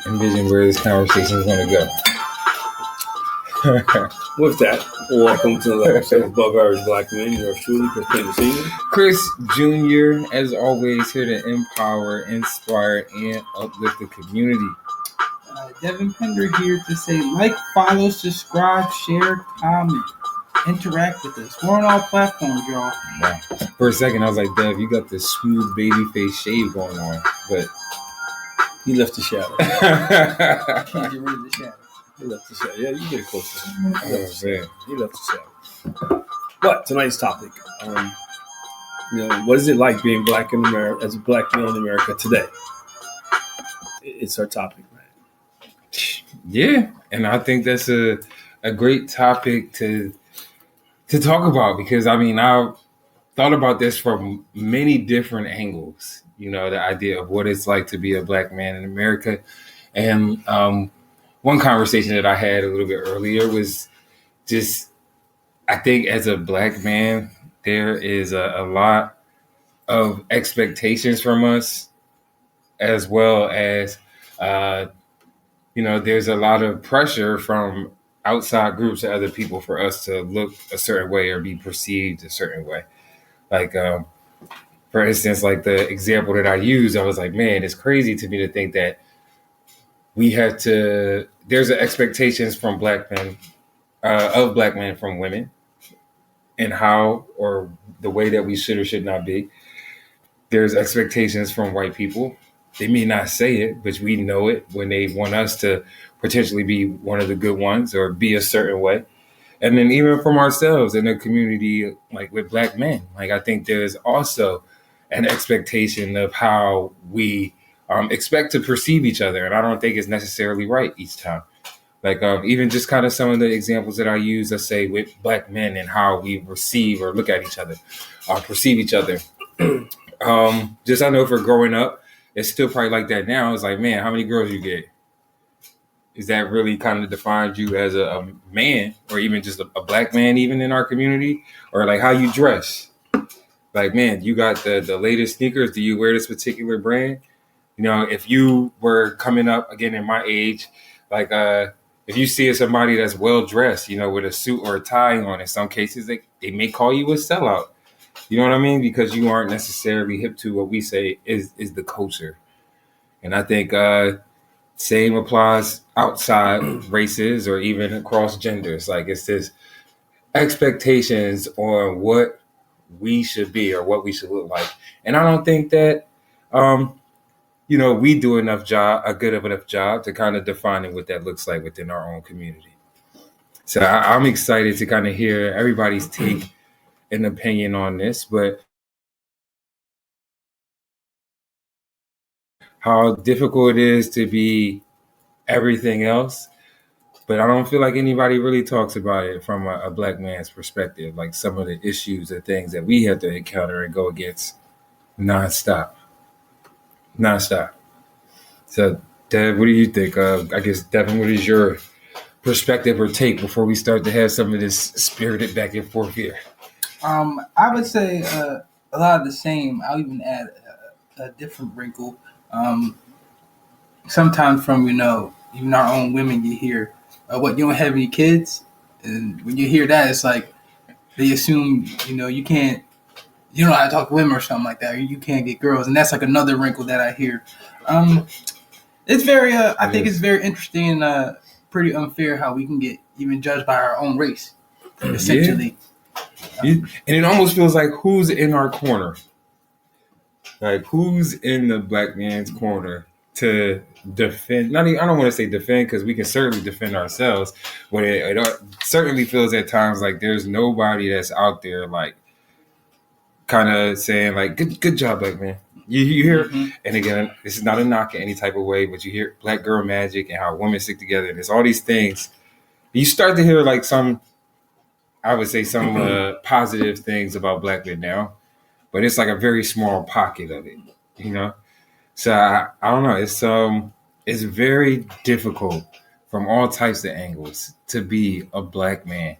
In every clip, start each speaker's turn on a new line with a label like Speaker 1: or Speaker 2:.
Speaker 1: envision where this conversation is going to go.
Speaker 2: With that, welcome to the episode of Above Average Black Men. Yours truly, Chris Payne Sr.
Speaker 1: Chris Jr., as always, here to empower, inspire, and uplift the community.
Speaker 3: Devin Pender here to say like, follow, subscribe, share, comment, interact with us. We're on all platforms, y'all.
Speaker 1: Wow. For a second, I was like, Dev, you got this smooth baby face shave going on, but
Speaker 2: he left the shadow.
Speaker 3: Can't get rid of the shadow.
Speaker 2: He left the shadow. Yeah, you get closer.
Speaker 1: Oh, man.
Speaker 2: He left the shadow. But tonight's topic, what is it like being black in America, as a black male in America today? It's our topic, man.
Speaker 1: Yeah, and I think that's a great topic to talk about because, I mean, I've thought about this from many different angles, the idea of what it's like to be a black man in America. And one conversation that I had a little bit earlier was just, I think as a black man, there is a lot of expectations from us, as well as, there's a lot of pressure from outside groups and other people for us to look a certain way or be perceived a certain way. Like, for instance, like the example that I used, I was like, man, it's crazy to me to think that there's expectations from black men, of black men from women, and how or the way that we should or should not be. There's expectations from white people. They may not say it, but we know it when they want us to potentially be one of the good ones or be a certain way. And then even from ourselves in the community, like with black men, like I think there's also an expectation of how we expect to perceive each other. And I don't think it's necessarily right each time. Like even just kind of some of the examples that I use, let's say with black men and how we receive or look at each other, perceive each other. Just I know for growing up, it's still probably like that now. It's like, man, how many girls you get? Is that really kind of defines you as a man or even just a black man even in our community? Or like how you dress? Like, man, you got the latest sneakers. Do you wear this particular brand? If you were coming up, again, in my age, like if you see somebody that's well-dressed, with a suit or a tie on, in some cases, they may call you a sellout. You know what I mean? Because you aren't necessarily hip to what we say is the culture. And I think same applies outside races or even across genders. Like it's this expectations on what we should be or what we should look like. And I don't think that, we do a good enough job to kind of defining what that looks like within our own community. So I'm excited to kind of hear everybody's take and opinion on this, but how difficult it is to be everything else. But I don't feel like anybody really talks about it from a black man's perspective, like some of the issues and things that we have to encounter and go against nonstop. So, Dev, what do you think? I guess, Devin, what is your perspective or take before we start to have some of this spirited back and forth here?
Speaker 3: I would say a lot of the same. I'll even add a different wrinkle. Sometimes from, even our own women, you hear, what, you don't have any kids? And when you hear that, it's like they assume, you don't know how to talk to women or something like that, or you can't get girls. And that's like another wrinkle that I hear. It's very, I think it's very interesting and pretty unfair how we can get even judged by our own race, essentially.
Speaker 1: Yeah. And it almost feels like who's in our corner? Like who's in the black man's corner to defend? I don't want to say defend because we can certainly defend ourselves, but it certainly feels at times like there's nobody that's out there like kind of saying like, good job, black man. You hear, and again, this is not a knock in any type of way, but you hear black girl magic and how women stick together, and there's all these things. You start to hear like some positive things about black men now, but it's like a very small pocket of it, So I don't know. It's very difficult from all types of angles to be a black man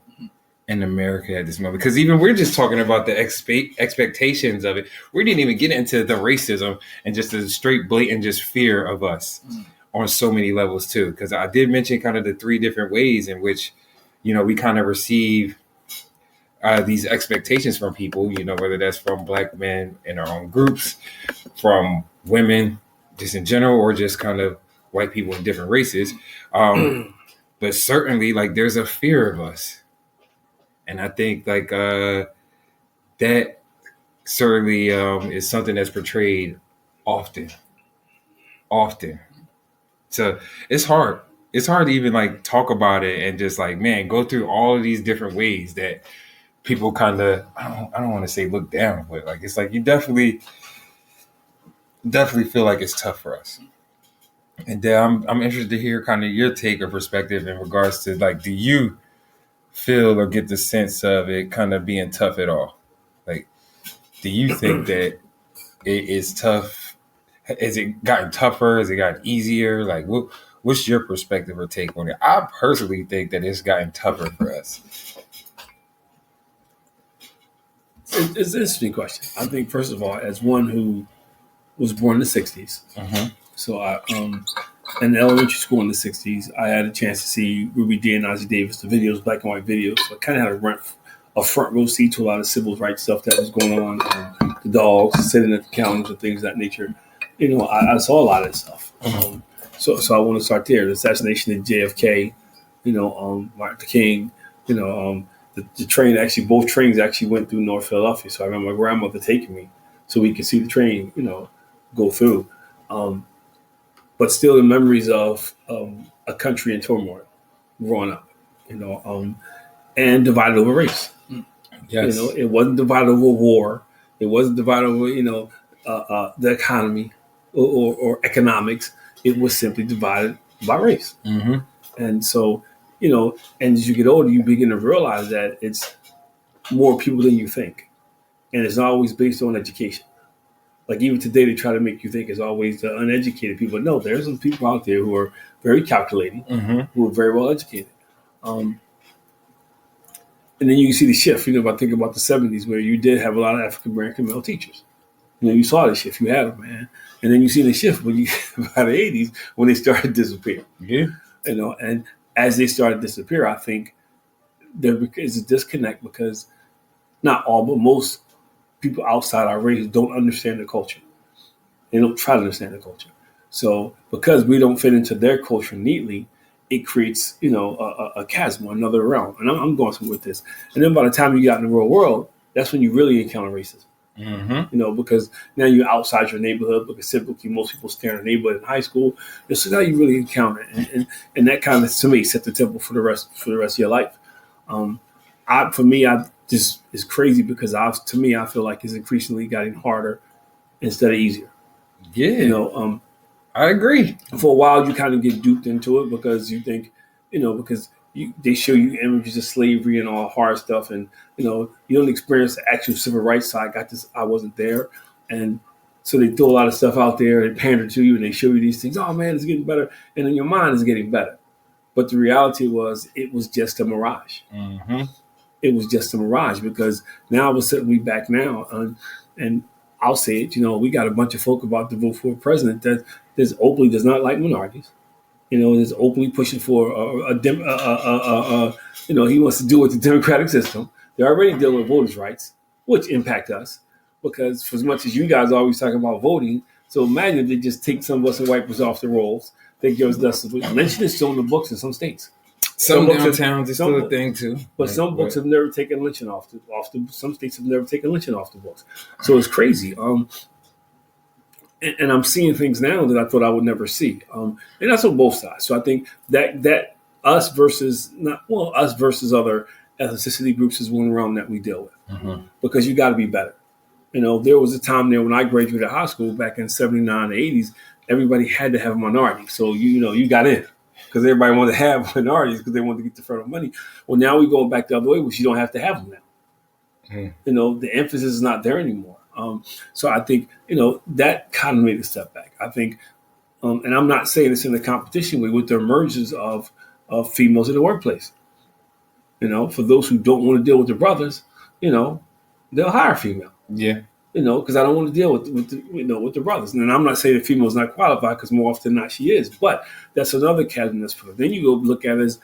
Speaker 1: in America at this moment, because even we're just talking about the expectations of it. We didn't even get into the racism and just the straight blatant just fear of us on so many levels too. Because I did mention kind of the three different ways in which, we kind of receive these expectations from people, whether that's from Black men in our own groups, from women just in general, or just kind of white people in different races. But certainly, like, there's a fear of us. And I think, like, that certainly is something that's portrayed often. So it's hard. It's hard to even, like, talk about it and just, like, man, go through all of these different ways that people kind of, I don't want to say look down, but, like, it's like you definitely feel like it's tough for us. And then I'm interested to hear kind of your take or perspective in regards to, like, do you feel or get the sense of it kind of being tough at all? Like, do you think that it is tough? Has it gotten tougher? Has it gotten easier? Like, what's your perspective or take on it? I personally think that it's gotten tougher for us.
Speaker 2: It's an interesting question. I think, first of all, as one who was born in the 60s, so I in elementary school in the 60s, I had a chance to see Ruby Dee and Ossie Davis, the videos, black and white videos. So I kind of had a front row seat to a lot of civil rights stuff that was going on. The dogs sitting at the counters and things of that nature. I saw a lot of this stuff. So I want to start there. The assassination of JFK, Martin Luther King, the train, actually, both trains actually went through North Philadelphia. So I remember my grandmother taking me so we could see the train, go through. But still the memories of a country in turmoil growing up, and divided over race.
Speaker 1: Yes.
Speaker 2: It wasn't divided over war. It wasn't divided over, the economy or economics. It was simply divided by race. And so, and as you get older, you begin to realize that it's more people than you think. And it's not always based on education. Like, even today, they try to make you think it's always the uneducated people. No, there's some people out there who are very calculating, who are very well educated. And then you can see the shift. If I think about the 70s, where you did have a lot of African American male teachers. You saw the shift. You had them, man. And then you see the shift by the 80s, when they started to disappear.
Speaker 1: Yeah.
Speaker 2: And as they started to disappear, I think there is a disconnect, because not all, but most people outside our race don't understand the culture. They don't try to understand the culture. So because we don't fit into their culture neatly, it creates, a chasm, another realm. And I'm going somewhere with this. And then by the time you got in the real world, that's when you really encounter racism. Because now you're outside your neighborhood, because typically most people stay in a neighborhood in high school. And so now you really encounter it. And that kind of, to me, set the tempo for the rest of your life. It's crazy, because to me, I feel like it's increasingly getting harder instead of easier.
Speaker 1: Yeah. I agree.
Speaker 2: For a while, you kind of get duped into it, because you think, because they show you images of slavery and all hard stuff, and you don't experience the actual civil rights side. I wasn't there, and so they throw a lot of stuff out there and pander to you, and they show you these things. Oh man, it's getting better, and in your mind, it's getting better. But the reality was, it was just a mirage. It was just a mirage, because now we're certainly back now, and I'll say it. We got a bunch of folk about to vote for a president that openly does not like minorities. Is openly pushing for he wants to deal with the democratic system. They're already dealing with voters' rights, which impact us, because for as much as you guys always talk about voting, so imagine if they just take some of us and wipe us off the rolls. They give us less. Lynching is still in the books in some states.
Speaker 1: Some downtowns is still a thing too.
Speaker 2: But some books have never taken lynching off the. Some states have never taken lynching off the books. So it's crazy. And I'm seeing things now that I thought I would never see. And that's on both sides. So I think that us versus other ethnicity groups is one realm that we deal with, because you got to be better. There was a time there when I graduated high school back in '79, '80s. Everybody had to have a minority, so you got in, because everybody wanted to have minorities because they wanted to get the federal money. Well, now we're going back the other way, which you don't have to have them now. The emphasis is not there anymore. So I think, that kind of made a step back. I think, and I'm not saying this in the competition way, with the emergence of females in the workplace. For those who don't want to deal with their brothers, they'll hire a female.
Speaker 1: Yeah.
Speaker 2: because I don't want to deal with the brothers. And I'm not saying the female's not qualified, because more often than not she is. But that's another category that's put. Then you go look at it as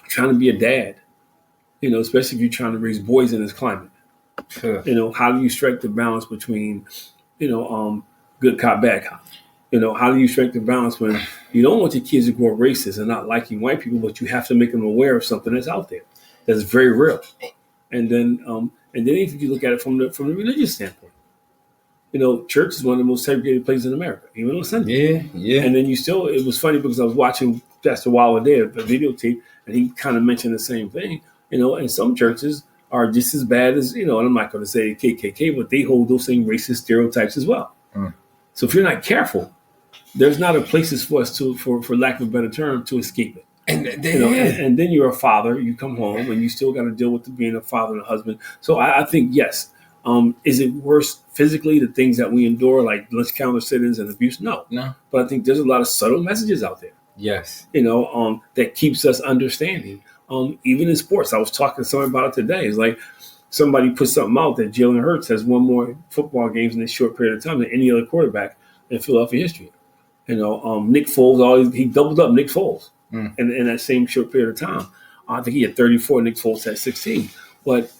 Speaker 2: trying to be a dad. Especially if you're trying to raise boys in this climate.
Speaker 1: Sure.
Speaker 2: How do you strike the balance between, good cop, bad cop? How do you strike the balance when you don't want your kids to grow up racist and not liking white people, but you have to make them aware of something that's out there that's very real. And then if you look at it from the religious standpoint, church is one of the most segregated places in America, even on Sunday.
Speaker 1: Yeah.
Speaker 2: And then it was funny because I was watching Pastor Waller there, the videotape, and he kind of mentioned the same thing. And some churches are just as bad as, and I'm not going to say KKK, but they hold those same racist stereotypes as well. So if you're not careful, there's not a places for us for lack of a better term, to escape it. And then you're a father, you come home and you still got to deal with being a father and a husband. So I think, yes. Is it worse physically, the things that we endure, like lunch counter sit-ins and abuse? No. But I think there's a lot of subtle messages out there.
Speaker 1: Yes.
Speaker 2: That keeps us understanding. Even in sports, I was talking to somebody about it today. It's like somebody put something out that Jalen Hurts has won more football games in this short period of time than any other quarterback in Philadelphia history. Nick Foles, he doubled up Nick Foles in that same short period of time. I think he had 34, Nick Foles had 16. But,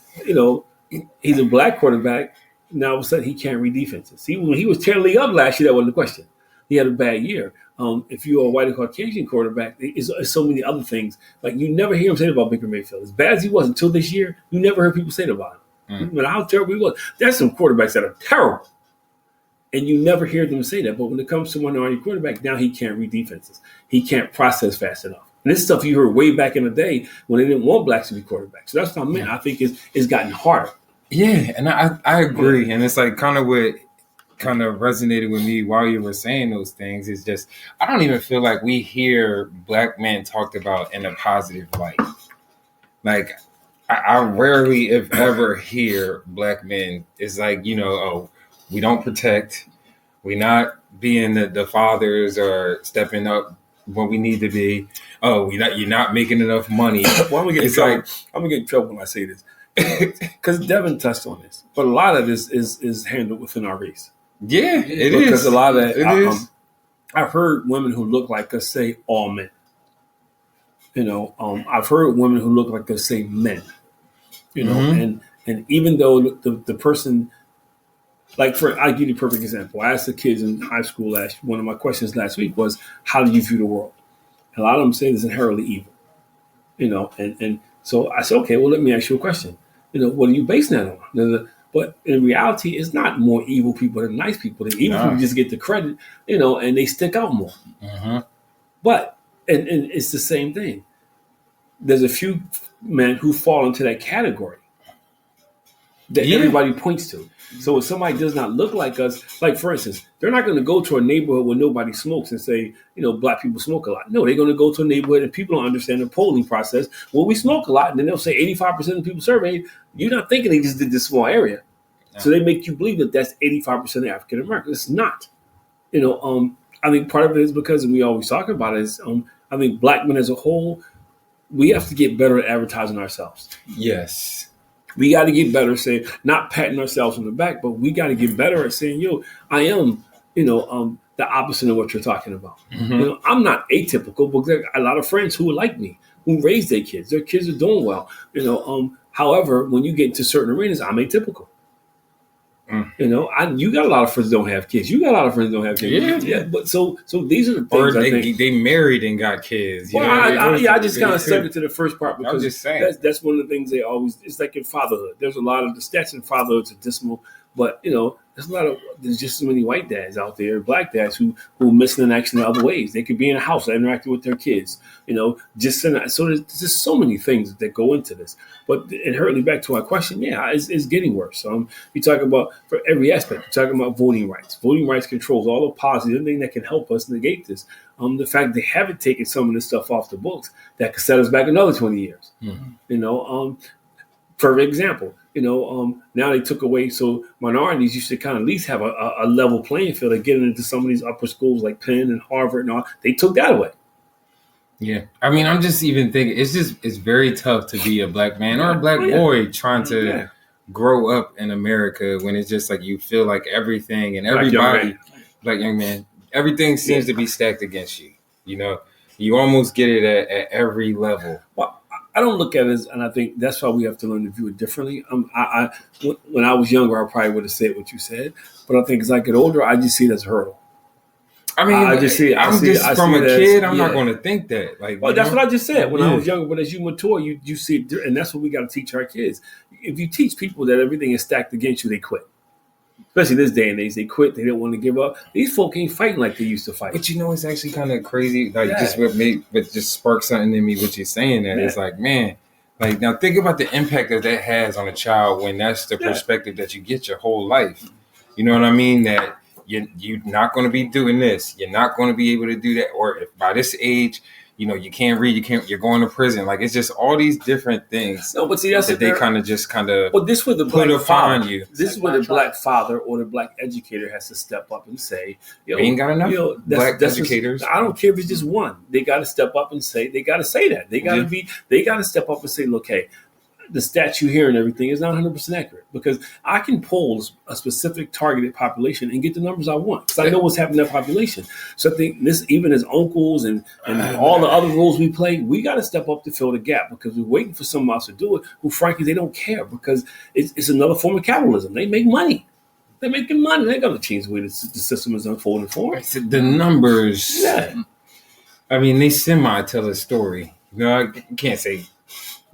Speaker 2: he's a black quarterback. Now all of a sudden he can't read defenses. When he was tearing the league up last year, that wasn't the question. He had a bad year. If you're a white or Caucasian quarterback, there's so many other things. Like, you never hear him say about Baker Mayfield. As bad as he was until this year, you never heard people say that about him. But how terrible he was. There's some quarterbacks that are terrible. And you never hear them say that. But when it comes to minority quarterback, now he can't read defenses. He can't process fast enough. And this stuff you heard way back in the day when they didn't want blacks to be quarterbacks. So that's what I mean. I think it's gotten harder.
Speaker 1: Yeah, and I agree. And it's like kind of what kind of resonated with me while you were saying those things is just, I don't even feel like we hear black men talked about in a positive light. Like, I rarely, if ever, hear black men. It's like, we don't protect. We're not being the fathers or stepping up when we need to be. Oh, you're not making enough money.
Speaker 2: Well, I'm gonna get in trouble when I say this. Because Devin touched on this, but a lot of this is handled within our race.
Speaker 1: Yeah, it
Speaker 2: is. Because a lot of
Speaker 1: that,
Speaker 2: I've heard women who look like us say all men. I've heard women who look like us say men. And even though the person, like I'll give you a perfect example. I asked the kids in high school one of my questions last week was, how do you view the world? And a lot of them say it's inherently evil. And so I said, okay, well, let me ask you a question. What are you basing that on? But in reality, it's not more evil people than nice people. The evil people just get the credit, and they stick out more. But, and it's the same thing. There's a few men who fall into that category that everybody points to. So if somebody does not look like us, like for instance, they're not going to go to a neighborhood where nobody smokes and say, black people smoke a lot. No, they're going to go to a neighborhood and people don't understand the polling process. Well, we smoke a lot, and then they'll say 85% of the people surveyed. You're not thinking they just did this small area. No. So they make you believe that that's 85% of African Americans. It's not. I think part of it is because, and we always talk about it, is I think black men as a whole, we have to get better at advertising ourselves.
Speaker 1: Yes.
Speaker 2: We got to get better, saying, not patting ourselves on the back, but we got to get better at saying, I am, the opposite of what you're talking about. I'm not atypical, but a lot of friends who are like me, who raise their kids are doing well. However, when you get into certain arenas, I'm atypical. You got a lot of friends that don't have kids. You got a lot of friends that don't have kids. Yeah. But so these are the things.
Speaker 1: Or they married and got kids.
Speaker 2: I just kind of stuck it to the first part because
Speaker 1: just saying.
Speaker 2: That's one of the things they always. It's like in fatherhood. There's a lot of the stats in fatherhood are dismal, but there's just so many white dads out there, black dads who are missing in action in other ways. They could be in a house interacting with their kids. So there's just so many things that go into this. But inherently, back to our question, it's getting worse. You talk about for every aspect. You're talking about voting rights. Voting rights controls all the policies, anything that can help us negate this. The fact they haven't taken some of this stuff off the books that could set us back another 20 years. Perfect example. Now they took away, so minorities used to kind of at least have a level playing field of getting into some of these upper schools like Penn and Harvard and all. They took that away.
Speaker 1: Yeah. I mean, I'm just even thinking, it's very tough to be a black man or a black boy trying to grow up in America when it's just like you feel like everything and
Speaker 2: Black young
Speaker 1: everybody,
Speaker 2: man.
Speaker 1: like young man, everything seems to be stacked against you. You know, you almost get it at every level.
Speaker 2: Well, I don't look at it as, and I think that's why we have to learn to view it differently. When I was younger, I probably would have said what you said, but I think as I get older, I just see it as a hurdle.
Speaker 1: I mean,
Speaker 2: I just see it.
Speaker 1: I'm
Speaker 2: I
Speaker 1: just from
Speaker 2: see
Speaker 1: a
Speaker 2: it as-
Speaker 1: kid. I'm not
Speaker 2: yeah.
Speaker 1: going to think that. Like,
Speaker 2: Well, that's what I just said when I
Speaker 1: Yeah.
Speaker 2: was younger. But as you mature, you see it, and that's what we got to teach our kids. If you teach people that everything is stacked against you, they quit. Especially this day and age, they quit. They don't want to give up. These folk ain't fighting like they used to fight.
Speaker 1: But you know, it's actually kind of crazy. Like,
Speaker 2: Yeah.
Speaker 1: just what just sparked something in me. What you're saying that
Speaker 2: Yeah.
Speaker 1: it's like, man, like now think about the impact that has on a child when that's the
Speaker 2: Yeah.
Speaker 1: perspective that you get your whole life. You know what I mean? That you're not going to be doing this. You're not going to be able to do that. Or if by this age, you know, you can't read. You're going to prison. Like it's just all these different things
Speaker 2: No, but see, that's
Speaker 1: that they kind of
Speaker 2: But this was the
Speaker 1: put
Speaker 2: black
Speaker 1: upon
Speaker 2: father.
Speaker 1: you.
Speaker 2: This is where the black father or the black educator has to step up and say, "Yo,
Speaker 1: We ain't got enough black
Speaker 2: that's
Speaker 1: educators."
Speaker 2: I don't care if it's just one. They got to step up and say. They got to say that. They got to
Speaker 1: Yeah.
Speaker 2: They got to step up and say, "Look, hey, the stats you hear and everything is not 100% accurate because I can poll a specific targeted population and get the numbers I want because I know what's happening to that population." So I think this, even as uncles and all the other roles we play, we got to step up to fill the gap because we're waiting for someone else to do it who, frankly, they don't care because it's another form of capitalism. They make money. They're making money. They're going to change the way the system is unfolding for them.
Speaker 1: The numbers.
Speaker 2: Yeah.
Speaker 1: I mean, they semi tell a story. You know, you can't say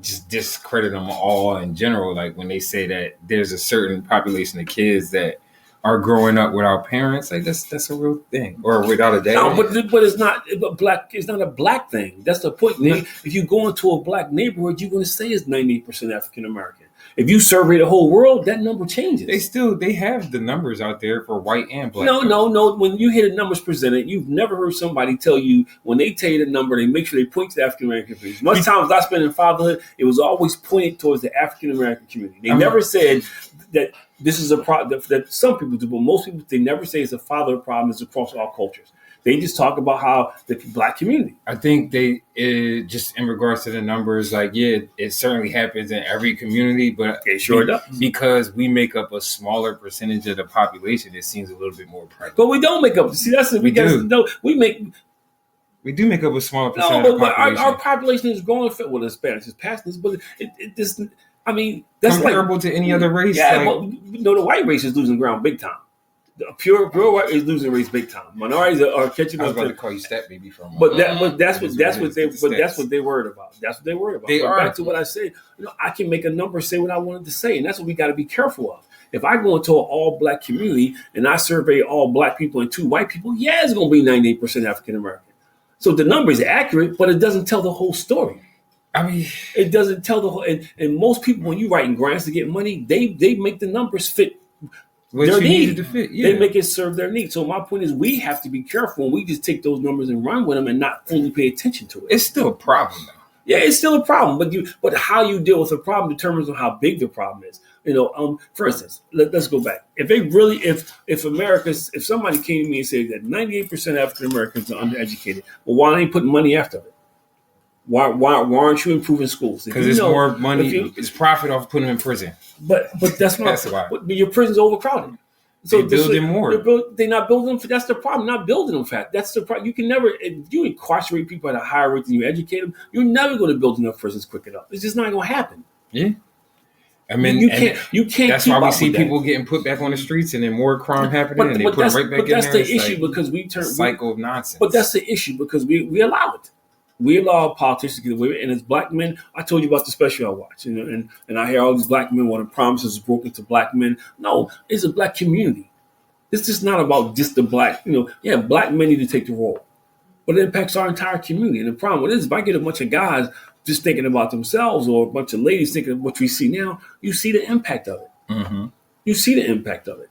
Speaker 1: just discredit them all in general. Like when they say that there's a certain population of kids that are growing up without parents, like that's a real thing, or without a dad.
Speaker 2: No, but it's not black. It's not a black thing. That's the point.
Speaker 1: Yeah.
Speaker 2: If you go into a black neighborhood, you're going to say it's 98% African American. If you survey the whole world, that number changes.
Speaker 1: They have the numbers out there for white and black.
Speaker 2: No. When you hear the numbers presented, you've never heard somebody tell you when they tell you the number, they make sure they point to the African American community. Much times I spent in fatherhood, it was always pointed towards the African American community. They never said that this is a problem that some people do, but most people, they never say it's a father problem. It's across all cultures. They just talk about how the black community.
Speaker 1: I think just in regards to the numbers, like, yeah, it certainly happens in every community, but
Speaker 2: It sure does.
Speaker 1: Because we make up a smaller percentage of the population, it seems a little bit more prevalent.
Speaker 2: But we don't make up. See, that's
Speaker 1: We do.
Speaker 2: No, we make.
Speaker 1: We do make up a smaller percentage
Speaker 2: No,
Speaker 1: of the
Speaker 2: but
Speaker 1: population.
Speaker 2: our population is growing. Well, the Spanish is past this, but it just. I mean, that's
Speaker 1: comparable to any other race.
Speaker 2: Yeah,
Speaker 1: like,
Speaker 2: but no, the white race is losing ground big time. The pure white is losing race big time. Minorities are catching
Speaker 1: I was
Speaker 2: up.
Speaker 1: about to call you stat baby from.
Speaker 2: But that's what they worried about. That's what they worried about.
Speaker 1: They
Speaker 2: but
Speaker 1: are.
Speaker 2: Back to what I said. I can make a number say what I wanted to say, and that's what we got to be careful of. If I go into an all black community and I survey all black people and 2 white people, yeah, it's going to be 98% African American. So the number is accurate, but it doesn't tell the whole story.
Speaker 1: I mean,
Speaker 2: It doesn't tell the whole. And most people, when you writing grants to get money, they make the numbers fit
Speaker 1: what
Speaker 2: their
Speaker 1: you
Speaker 2: need.
Speaker 1: needed to fit. Yeah.
Speaker 2: They make it serve their needs. So my point is, we have to be careful when we just take those numbers and run with them and not fully pay attention to it.
Speaker 1: It's still a problem though.
Speaker 2: Yeah, it's still a problem, but how you deal with a problem determines on how big the problem is. For instance, let's go back. If somebody came to me and said that 98% of African Americans are undereducated, well, why ain't putting money after it? Why aren't you improving schools?
Speaker 1: Because it's more money. It's profit off putting them in prison.
Speaker 2: But that's not.
Speaker 1: That's why.
Speaker 2: But your prison's overcrowded.
Speaker 1: So they building more.
Speaker 2: They're not building them. That's the problem. Not building them fast. That's the problem. You can never. If you incarcerate people at a higher rate than you educate them, you're never going to build enough prisons quick enough. It's just not going to happen.
Speaker 1: Yeah. I mean,
Speaker 2: you can't.
Speaker 1: That's why we see people getting put back on the streets and then more crime happening, and they put them right back in there.
Speaker 2: But that's the issue because we turn
Speaker 1: cycle of nonsense.
Speaker 2: But that's the issue because we allow it. We allow politicians to get away with it. And as black men, I told you about the special I watch, and I hear all these black men wanting promises broken to black men. No, it's a black community. This is not about just the black. Black men need to take the role, but it impacts our entire community. And the problem with it is, if I get a bunch of guys just thinking about themselves or a bunch of ladies thinking of what we see now, you see the impact of it.
Speaker 1: Mm-hmm.
Speaker 2: You see the impact of it.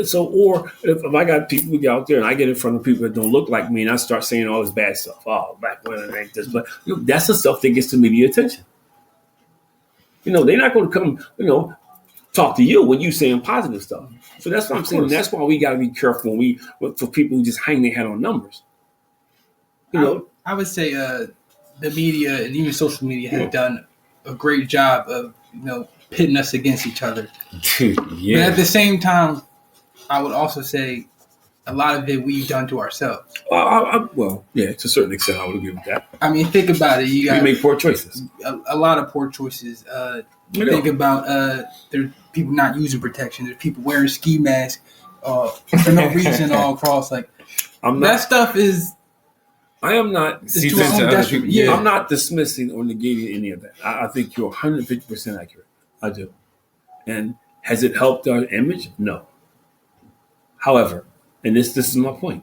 Speaker 2: Or if I got people out there and I get in front of people that don't look like me and I start saying all this bad stuff, black women ain't this, but that's the stuff that gets the media attention. They're not going to come, talk to you when you saying positive stuff. So that's what I'm saying. That's why we got to be careful for people who just hang their head on numbers.
Speaker 3: I would say the media and even social media have done a great job of pitting us against each other.
Speaker 1: Dude,
Speaker 3: But at the same time, I would also say a lot of it we've done to ourselves.
Speaker 2: Well, yeah, to a certain extent, I would agree with that.
Speaker 3: I mean, think about it. You got
Speaker 2: We make poor choices.
Speaker 3: a lot of poor choices. Think about there's people not using protection. There's people wearing ski masks for no reason all across. Like that stuff is.
Speaker 2: I am not.
Speaker 3: It's to our own detriment. Yeah.
Speaker 2: I'm not dismissing or negating any of that. I think you're 150% accurate. I do. And has it helped our image? No. However, and this is my point.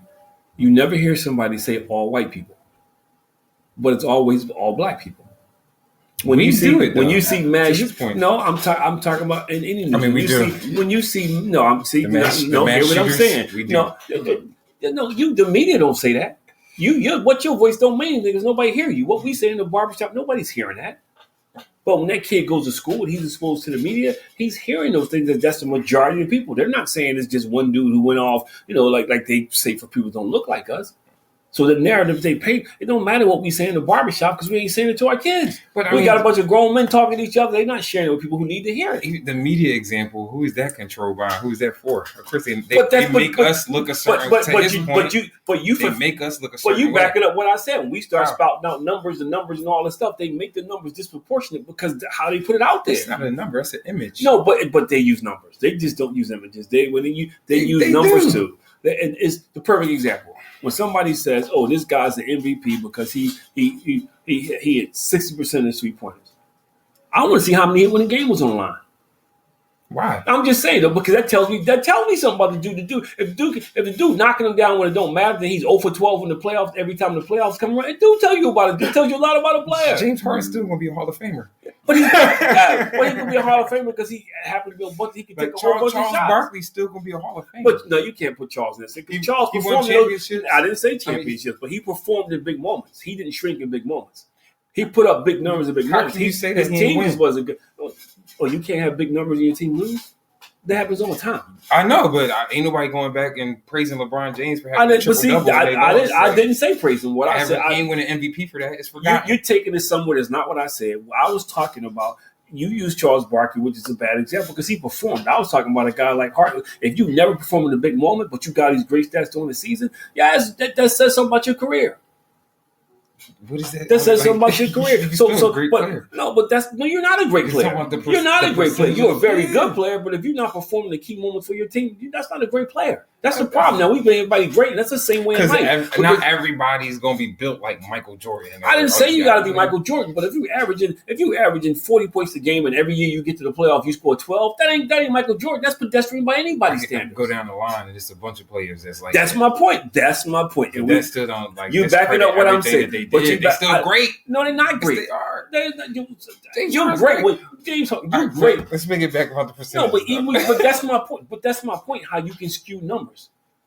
Speaker 2: You never hear somebody say all white people, but it's always all black people. When you see mass, no, I'm talking about in any news.
Speaker 1: I mean, we do.
Speaker 2: When you see, no, I'm see, no, hear what I'm saying.
Speaker 1: We do.
Speaker 2: No, the media don't say that. What your voice don't mean because nobody hear you. What we say in the barbershop, nobody's hearing that. But when that kid goes to school and he's exposed to the media, he's hearing those things. That's the majority of people. They're not saying it's just one dude who went off, like they say for people who don't look like us. So the narrative they paint, it don't matter what we say in the barbershop because we ain't saying it to our kids. But we got a bunch of grown men talking to each other. They're not sharing it with people who need to hear it.
Speaker 1: The media example, who is that controlled by? Who is that for? Of course, they make us look a certain way. But you backing
Speaker 2: up what I said. When we start spouting out numbers and all this stuff, they make the numbers disproportionate because how they put it out there.
Speaker 1: It's not a number, it's an image.
Speaker 2: No, but they use numbers. They just don't use images. They use numbers too. And it's the perfect example. When somebody says, "Oh, this guy's the MVP because he hit 60% of 3-pointers," I want to see how many hit when the game was on the line.
Speaker 1: Why?
Speaker 2: I'm just saying though because that tells me something about the dude. If the dude knocking him down when it don't matter, then he's 0 for 12 in the playoffs every time the playoffs come around. It do tell you about it. It tells you a lot about a player.
Speaker 1: James Harden's still gonna be a Hall of Famer.
Speaker 2: But he's gonna be a Hall of Famer because he happened to be a bunch. He can take a whole bunch of shots.
Speaker 1: Charles Barkley's still gonna be a Hall of Famer.
Speaker 2: But no, you can't put Charles in this. Charles performed championships. I didn't say championships, but he performed in big moments. He didn't shrink in big moments. He put up big numbers in big moments.
Speaker 1: How can you say that
Speaker 2: his team just wasn't good? Oh, you can't have big numbers and your team lose. That happens all the time.
Speaker 1: I know, but ain't nobody going back and praising LeBron James for having a triple-double.
Speaker 2: I didn't say praising. What I said,
Speaker 1: I ain't win an MVP for that. It's forgotten.
Speaker 2: You're taking it somewhere that's not what I said. I was talking about, you use Charles Barkley, which is a bad example because he performed. I was talking about a guy like Hart. If you never performed in a big moment, but you got these great stats during the season, that says something about your career.
Speaker 1: What is that?
Speaker 2: That says something about your career. You're not a great player. You're not a great player. You're a very good player, but if you're not performing the key moments for your team, that's not a great player. That's the problem. Now we make everybody great, and that's the same way in life.
Speaker 1: Not everybody's gonna be built like Michael Jordan.
Speaker 2: I didn't say you got to be Michael Jordan, but if you averaging 40 points a game, and every year you get to the playoff, you score 12. That ain't Michael Jordan. That's pedestrian by anybody's standards.
Speaker 1: Go down the line, and it's a bunch of players that's like.
Speaker 2: That's my point. That's my point.
Speaker 1: And we still don't like.
Speaker 2: You backing up what I'm saying,
Speaker 1: but they're still great.
Speaker 2: No, they're not great.
Speaker 1: Yes, they are.
Speaker 2: You're great. James, you're great.
Speaker 1: Let's make it back about the percentage.
Speaker 2: No, but that's my point. But that's my point. How you can skew numbers.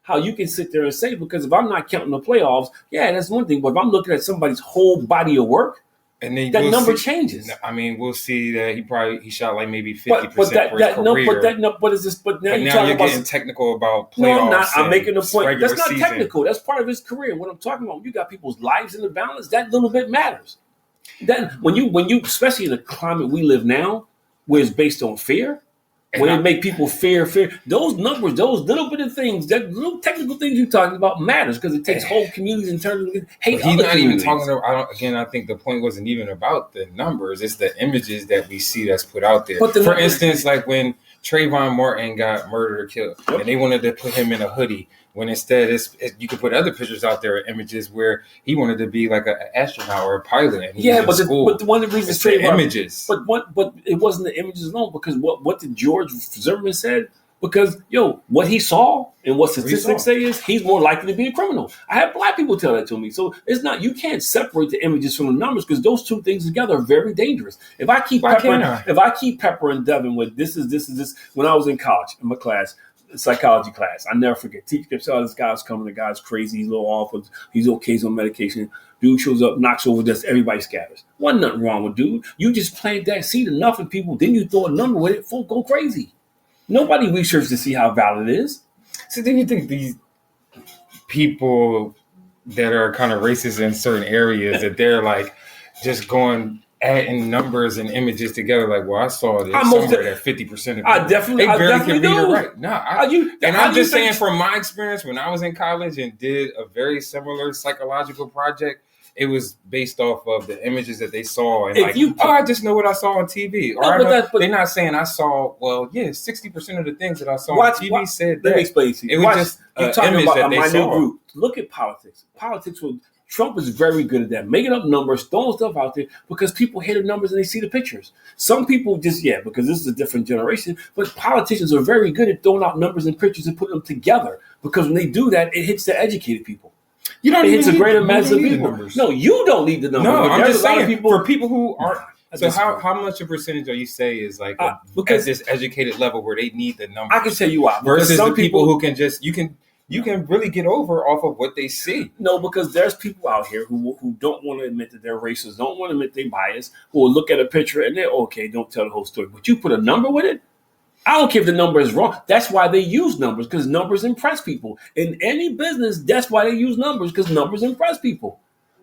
Speaker 2: How you can sit there and say, because if I'm not counting the playoffs, yeah, that's one thing. But if I'm looking at somebody's whole body of work, and then that number changes.
Speaker 1: I mean, we'll see that he shot like maybe 50% for his career.
Speaker 2: But now
Speaker 1: you're getting technical about playoffs.
Speaker 2: No, I'm not. I'm making the point. That's not technical. That's part of his career. What I'm talking about, you got people's lives in the balance. That little bit matters. That when you, especially in the climate we live now, where it's based on fear. When it make people fear, those numbers, those little bit of things, that little technical things you're talking about matters because it takes whole communities in terms of hate.
Speaker 1: He's not even talking about. I think the point wasn't even about the numbers. It's the images that we see that's put out there. For instance, like when Trayvon Martin got murdered or killed, and they wanted to put him in a hoodie. When instead, you could put other pictures out there, images where he wanted to be like an astronaut or a pilot. And
Speaker 2: but one of the reasons
Speaker 1: images.
Speaker 2: But it wasn't the images alone because what did George Zimmerman said? Because what he saw and what statistics say is he's more likely to be a criminal. I had black people tell that to me. So it's not, you can't separate the images from the numbers because those two things together are very dangerous. If I keep peppering Devin with this is when I was in college in my class. Psychology class. I never forget. Teacher kept saying, this guy's coming. The guy's crazy. He's a little off. He's okay. He's on medication. Dude shows up, knocks over this. Everybody scatters. Wasn't nothing wrong with dude. You just planted that seed enough in people. Then you throw a number with it. Folk go crazy. Nobody researched to see how valid it is.
Speaker 1: So then you think these people that are kind of racist in certain areas that they're like just going adding numbers and images together. Like, well, I saw this somewhere that 50% of people, they barely can read or write. No, I'm just saying from my experience when I was in college and did a very similar psychological project, it was based off of the images that they saw and I just know what I saw on TV. They're not saying I saw. Well, yeah, 60% of the things that I saw on TV said that.
Speaker 2: Let me explain to you.
Speaker 1: It was just
Speaker 2: you're talking
Speaker 1: image
Speaker 2: about
Speaker 1: that
Speaker 2: a
Speaker 1: they
Speaker 2: minute
Speaker 1: saw.
Speaker 2: group. Look at politics. Trump is very good at that, making up numbers, throwing stuff out there because people hear the numbers and they see the pictures. Some people just, because this is a different generation, but politicians are very good at throwing out numbers and pictures and putting them together because when they do that, it hits the educated people. It hits a greater mass of people. No, you don't need the numbers.
Speaker 1: No, I'm just saying
Speaker 2: for
Speaker 1: people who aren't. So how much a percentage are you say is like at this educated level where they need the numbers?
Speaker 2: I can tell you why.
Speaker 1: Versus some people who can just you can really get over off of what they see.
Speaker 2: No, because there's people out here who don't want to admit that they're racist, don't want to admit they're biased, who will look at a picture and they're okay, don't tell the whole story. But you put a number with it, I don't care if the number is wrong. That's why they use numbers, because numbers impress people. In any business, that's why they use numbers, because numbers impress people.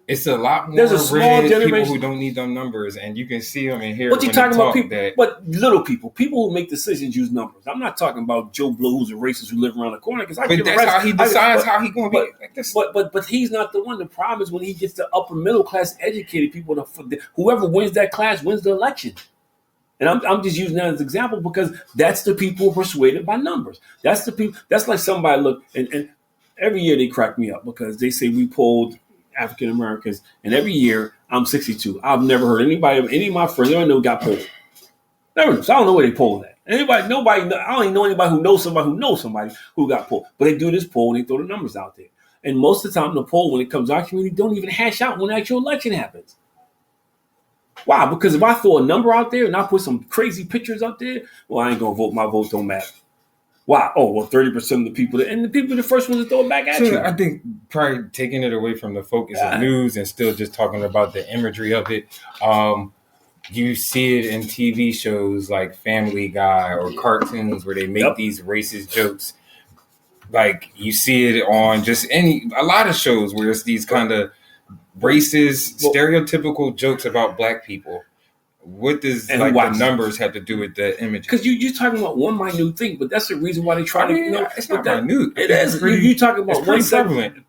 Speaker 1: It's a lot more. There's a small generation people who don't need them numbers, and you can see them and hear.
Speaker 2: What you talking about? People, but little people who make decisions use numbers. I'm not talking about Joe Blow, who's a racist who lives around the corner. Because
Speaker 1: that's how he decides how he's going to be like this.
Speaker 2: But he's not the one. The problem is when he gets the upper middle class, educated people. Whoever wins that class wins the election. And I'm just using that as an example because that's the people persuaded by numbers. That's the people. That's like somebody look and every year they crack me up because they say we polled African Americans, and every year I'm 62. I've never heard any of my friends I know got polled. Never. So I don't know where they polled at. Nobody. I don't even know anybody who knows somebody who got polled. But they do this poll and they throw the numbers out there. And most of the time, the poll when it comes to our community don't even hash out when the actual election happens. Why? Because if I throw a number out there and I put some crazy pictures up there, well, I ain't gonna vote. My vote don't matter. Why? Oh, well, 30% of the people, and the people are the first ones to throw it back at you.
Speaker 1: I think probably taking it away from the focus of news and still just talking about the imagery of it. You see it in TV shows like Family Guy or cartoons where they make these racist jokes. Like you see it on just a lot of shows where it's these kind of racist, stereotypical jokes about black people. What does the numbers have to do with the image?
Speaker 2: Because you're talking about one minute thing, but that's the reason why they try to.
Speaker 1: It's not minute.
Speaker 2: It is. You're talking about one
Speaker 1: prevalent.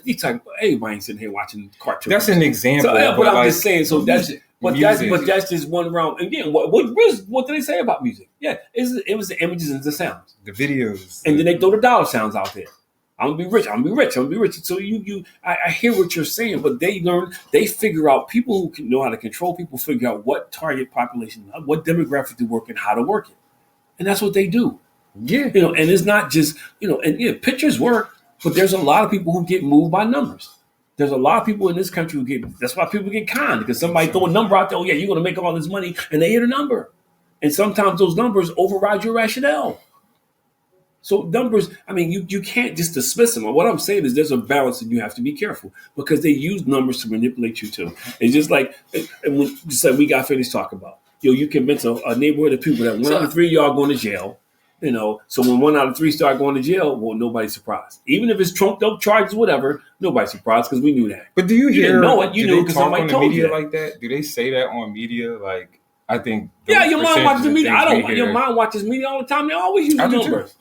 Speaker 2: You talking about everybody ain't sitting here watching cartoons.
Speaker 1: That's an example.
Speaker 2: But I'm just saying. So that's that's just one round. Again, what did they say about music? Yeah, it was the images and the sounds,
Speaker 1: the videos,
Speaker 2: and then they throw the dollar sounds out there. I'm gonna be rich. I'm gonna be rich. So I hear what you're saying, but they figure out people who can know how to control people, figure out what target population, what demographic to work and how to work it, and that's what they do.
Speaker 1: Yeah,
Speaker 2: and it's not just pictures work, but there's a lot of people who get moved by numbers. There's a lot of people in this country who get. That's why people get conned because somebody throw a number out there. Oh yeah, you're gonna make all this money, and they hit a number, and sometimes those numbers override your rationale. So numbers, you can't just dismiss them. What I'm saying is there's a balance and you have to be careful because they use numbers to manipulate you too. It's just like we got finished talking about. You convince a neighborhood of people that 1 out of 3 of y'all going to jail. So when 1 out of 3 start going to jail, well, nobody's surprised. Even if it's trumped up charges, whatever, nobody's surprised because we knew that.
Speaker 1: But do you
Speaker 2: didn't know it? You knew because somebody told you.
Speaker 1: Media like that? Do they say that on media? Like I think.
Speaker 2: Your mom watches the media. Your mom watches media all the time. They always use numbers.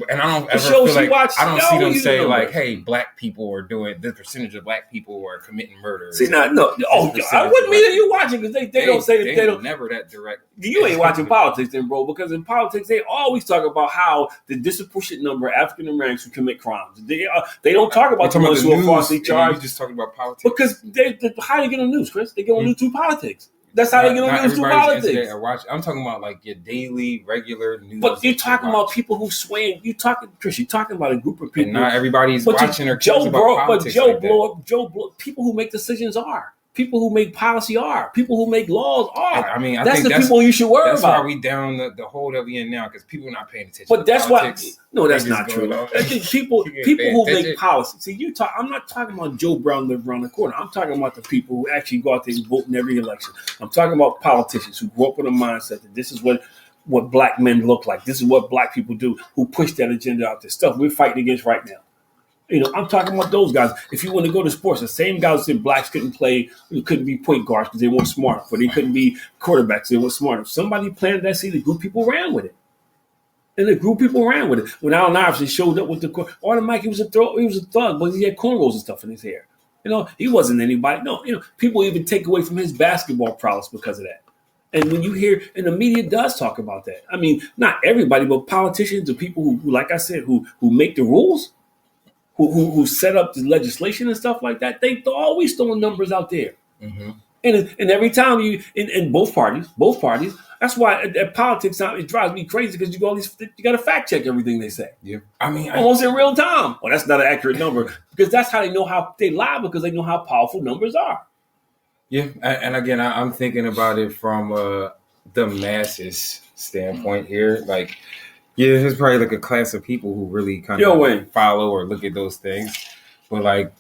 Speaker 1: And I don't ever feel like I don't see them say like, "Hey, black people are doing this percentage of black people are committing murder."
Speaker 2: See, no. I wouldn't mean that you watching because they don't say that they don't.
Speaker 1: Never that direct.
Speaker 2: You ain't watching politics then, bro. Because in politics, they always talk about how the disproportionate number of African Americans who commit crimes. They don't talk about the ones who are falsely charged.
Speaker 1: You just talking about politics
Speaker 2: because how they get on the news, Chris? They get on news through politics. That's how they get on news through politics.
Speaker 1: I'm talking about like your daily, regular news.
Speaker 2: But you're talking about people who sway. You're talking about a group of people.
Speaker 1: And not everybody's watching or cares about politics.
Speaker 2: But Joe Blow, people who make decisions are. People who make policy are. People who make laws are.
Speaker 1: I think
Speaker 2: that's the people you should worry about.
Speaker 1: That's why we down the hole that we in now because people are not paying attention.
Speaker 2: But that's politics. No, that's not true. I think people who make policy. See, I'm not talking about Joe Brown live around the corner. I'm talking about the people who actually go out there and vote in every election. I'm talking about politicians who grew up with a mindset that this is what black men look like. This is what black people do. Who push that agenda out there. Stuff we're fighting against right now. I'm talking about those guys. If you want to go to sports, the same guys who said blacks couldn't play, couldn't be point guards because they weren't smart, or they couldn't be quarterbacks, they weren't smart. If somebody planted that seed, the group people ran with it. And the group people ran with it. When Allen Iverson showed up with the automatic, he was a thug, but he had cornrows and stuff in his hair. He wasn't anybody. No, people even take away from his basketball prowess because of that. And when you hear, and the media does talk about that. I mean, not everybody, but politicians, the people who like I said, who make the rules, who set up the legislation and stuff like that, they always throwing numbers out there.
Speaker 1: Mm-hmm.
Speaker 2: And every time in both parties, that's why at politics it drives me crazy because you got to fact check everything they say.
Speaker 1: Yeah, I mean,
Speaker 2: almost in real time. Well, that's not an accurate number because that's how they know how they lie because they know how powerful numbers are.
Speaker 1: Yeah, and again, I'm thinking about it from the masses standpoint here. Like, yeah, there's probably like a class of people who really kind of follow or look at those things, but like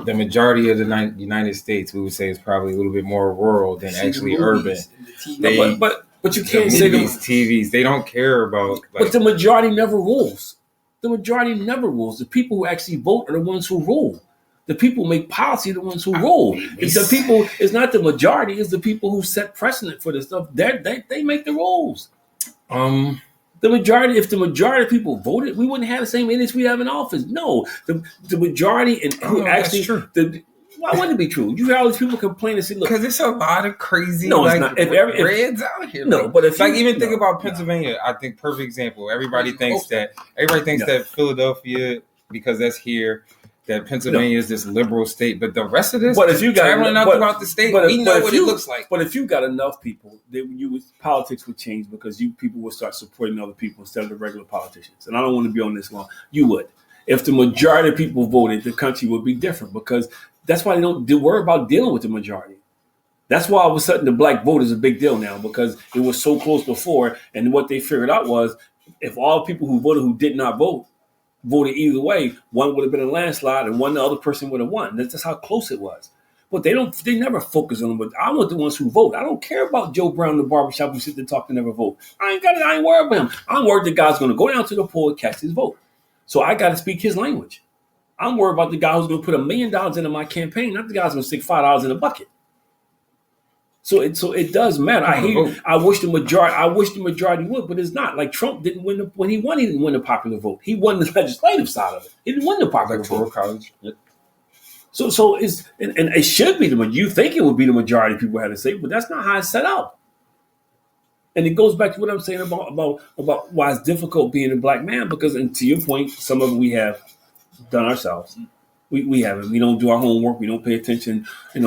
Speaker 1: the majority of the United States, we would say, is probably a little bit more rural than actually urban. But you can't say these TVs. They don't care about.
Speaker 2: But the majority never rules. The majority never rules. The people who actually vote are the ones who rule. The people make policy, the ones who rule. It's the people. It's not the majority. It's the people who set precedent for this stuff. They make the rules. The majority. If the majority of people voted, we wouldn't have the same idiots we have in office. No, the majority and who actually.
Speaker 1: True.
Speaker 2: Why wouldn't it be true? You hear all these people complain and say, "Look,
Speaker 1: because it's a lot of crazy
Speaker 2: it's not.
Speaker 1: Reds out here."
Speaker 2: No, but if
Speaker 1: think about Pennsylvania, I think perfect example. Everybody thinks that Philadelphia, because that's here, that Pennsylvania is this liberal state, but the rest of this,
Speaker 2: but if you got
Speaker 1: traveling out throughout the state, we know what it looks like.
Speaker 2: But if you got enough people, politics would change because people would start supporting other people instead of the regular politicians. And I don't want to be on this long. You would. If the majority of people voted, the country would be different because that's why they don't worry about dealing with the majority. That's why all of a sudden the black vote is a big deal now because it was so close before. And what they figured out was if all people who voted who did not voted either way, one would have been a landslide and the other person would have won. That's just how close it was. But they never focus on them. But I want the ones who vote. I don't care about Joe Brown in the barbershop who sit there talking and never vote. I ain't worried about him. I'm worried the guy's going to go down to the poll and catch his vote. So I got to speak his language. I'm worried about the guy who's going to put $1 million into my campaign, not the guy who's going to stick $5 in a bucket. So it does matter. I wish the majority would, but it's not. Like Trump didn't win when he won. He didn't win the popular vote. He won the legislative side of it. He didn't win the popular vote.
Speaker 1: College. Yep.
Speaker 2: So it's and it should be you think it would be the majority of people had to say, but that's not how it's set up. And it goes back to what I'm saying about why it's difficult being a black man because, and to your point, some of it we have done ourselves. We haven't. We don't do our homework. We don't pay attention. We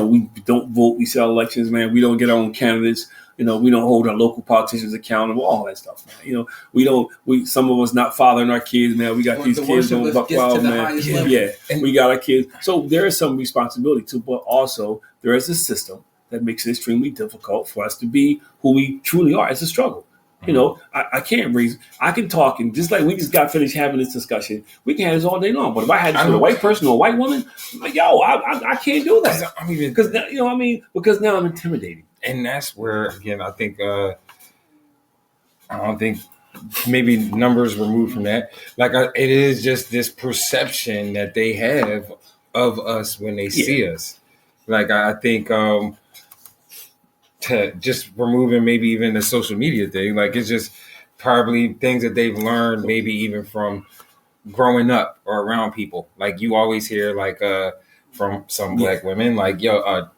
Speaker 2: don't vote. We sell elections, man. We don't get our own candidates. We don't hold our local politicians accountable. All that stuff, man. We don't. Some of us not fathering our kids, man. We got these kids doing buck wild, man. Yeah, and we got our kids. So there is some responsibility too, but also there is a system that makes it extremely difficult for us to be who we truly are. It's a struggle. I can't reason. I can talk, and just like we just got finished having this discussion, we can have this all day long. But if I had to a white person or a white woman, I'm like, I can't do that. Because now I'm intimidating.
Speaker 1: And that's where, again, I think I don't think maybe numbers removed from that. Like it is just this perception that they have of us when they see us. Like I think. To just removing maybe even the social media thing, like it's just probably things that they've learned maybe even from growing up or around people. Like you always hear like from some black women like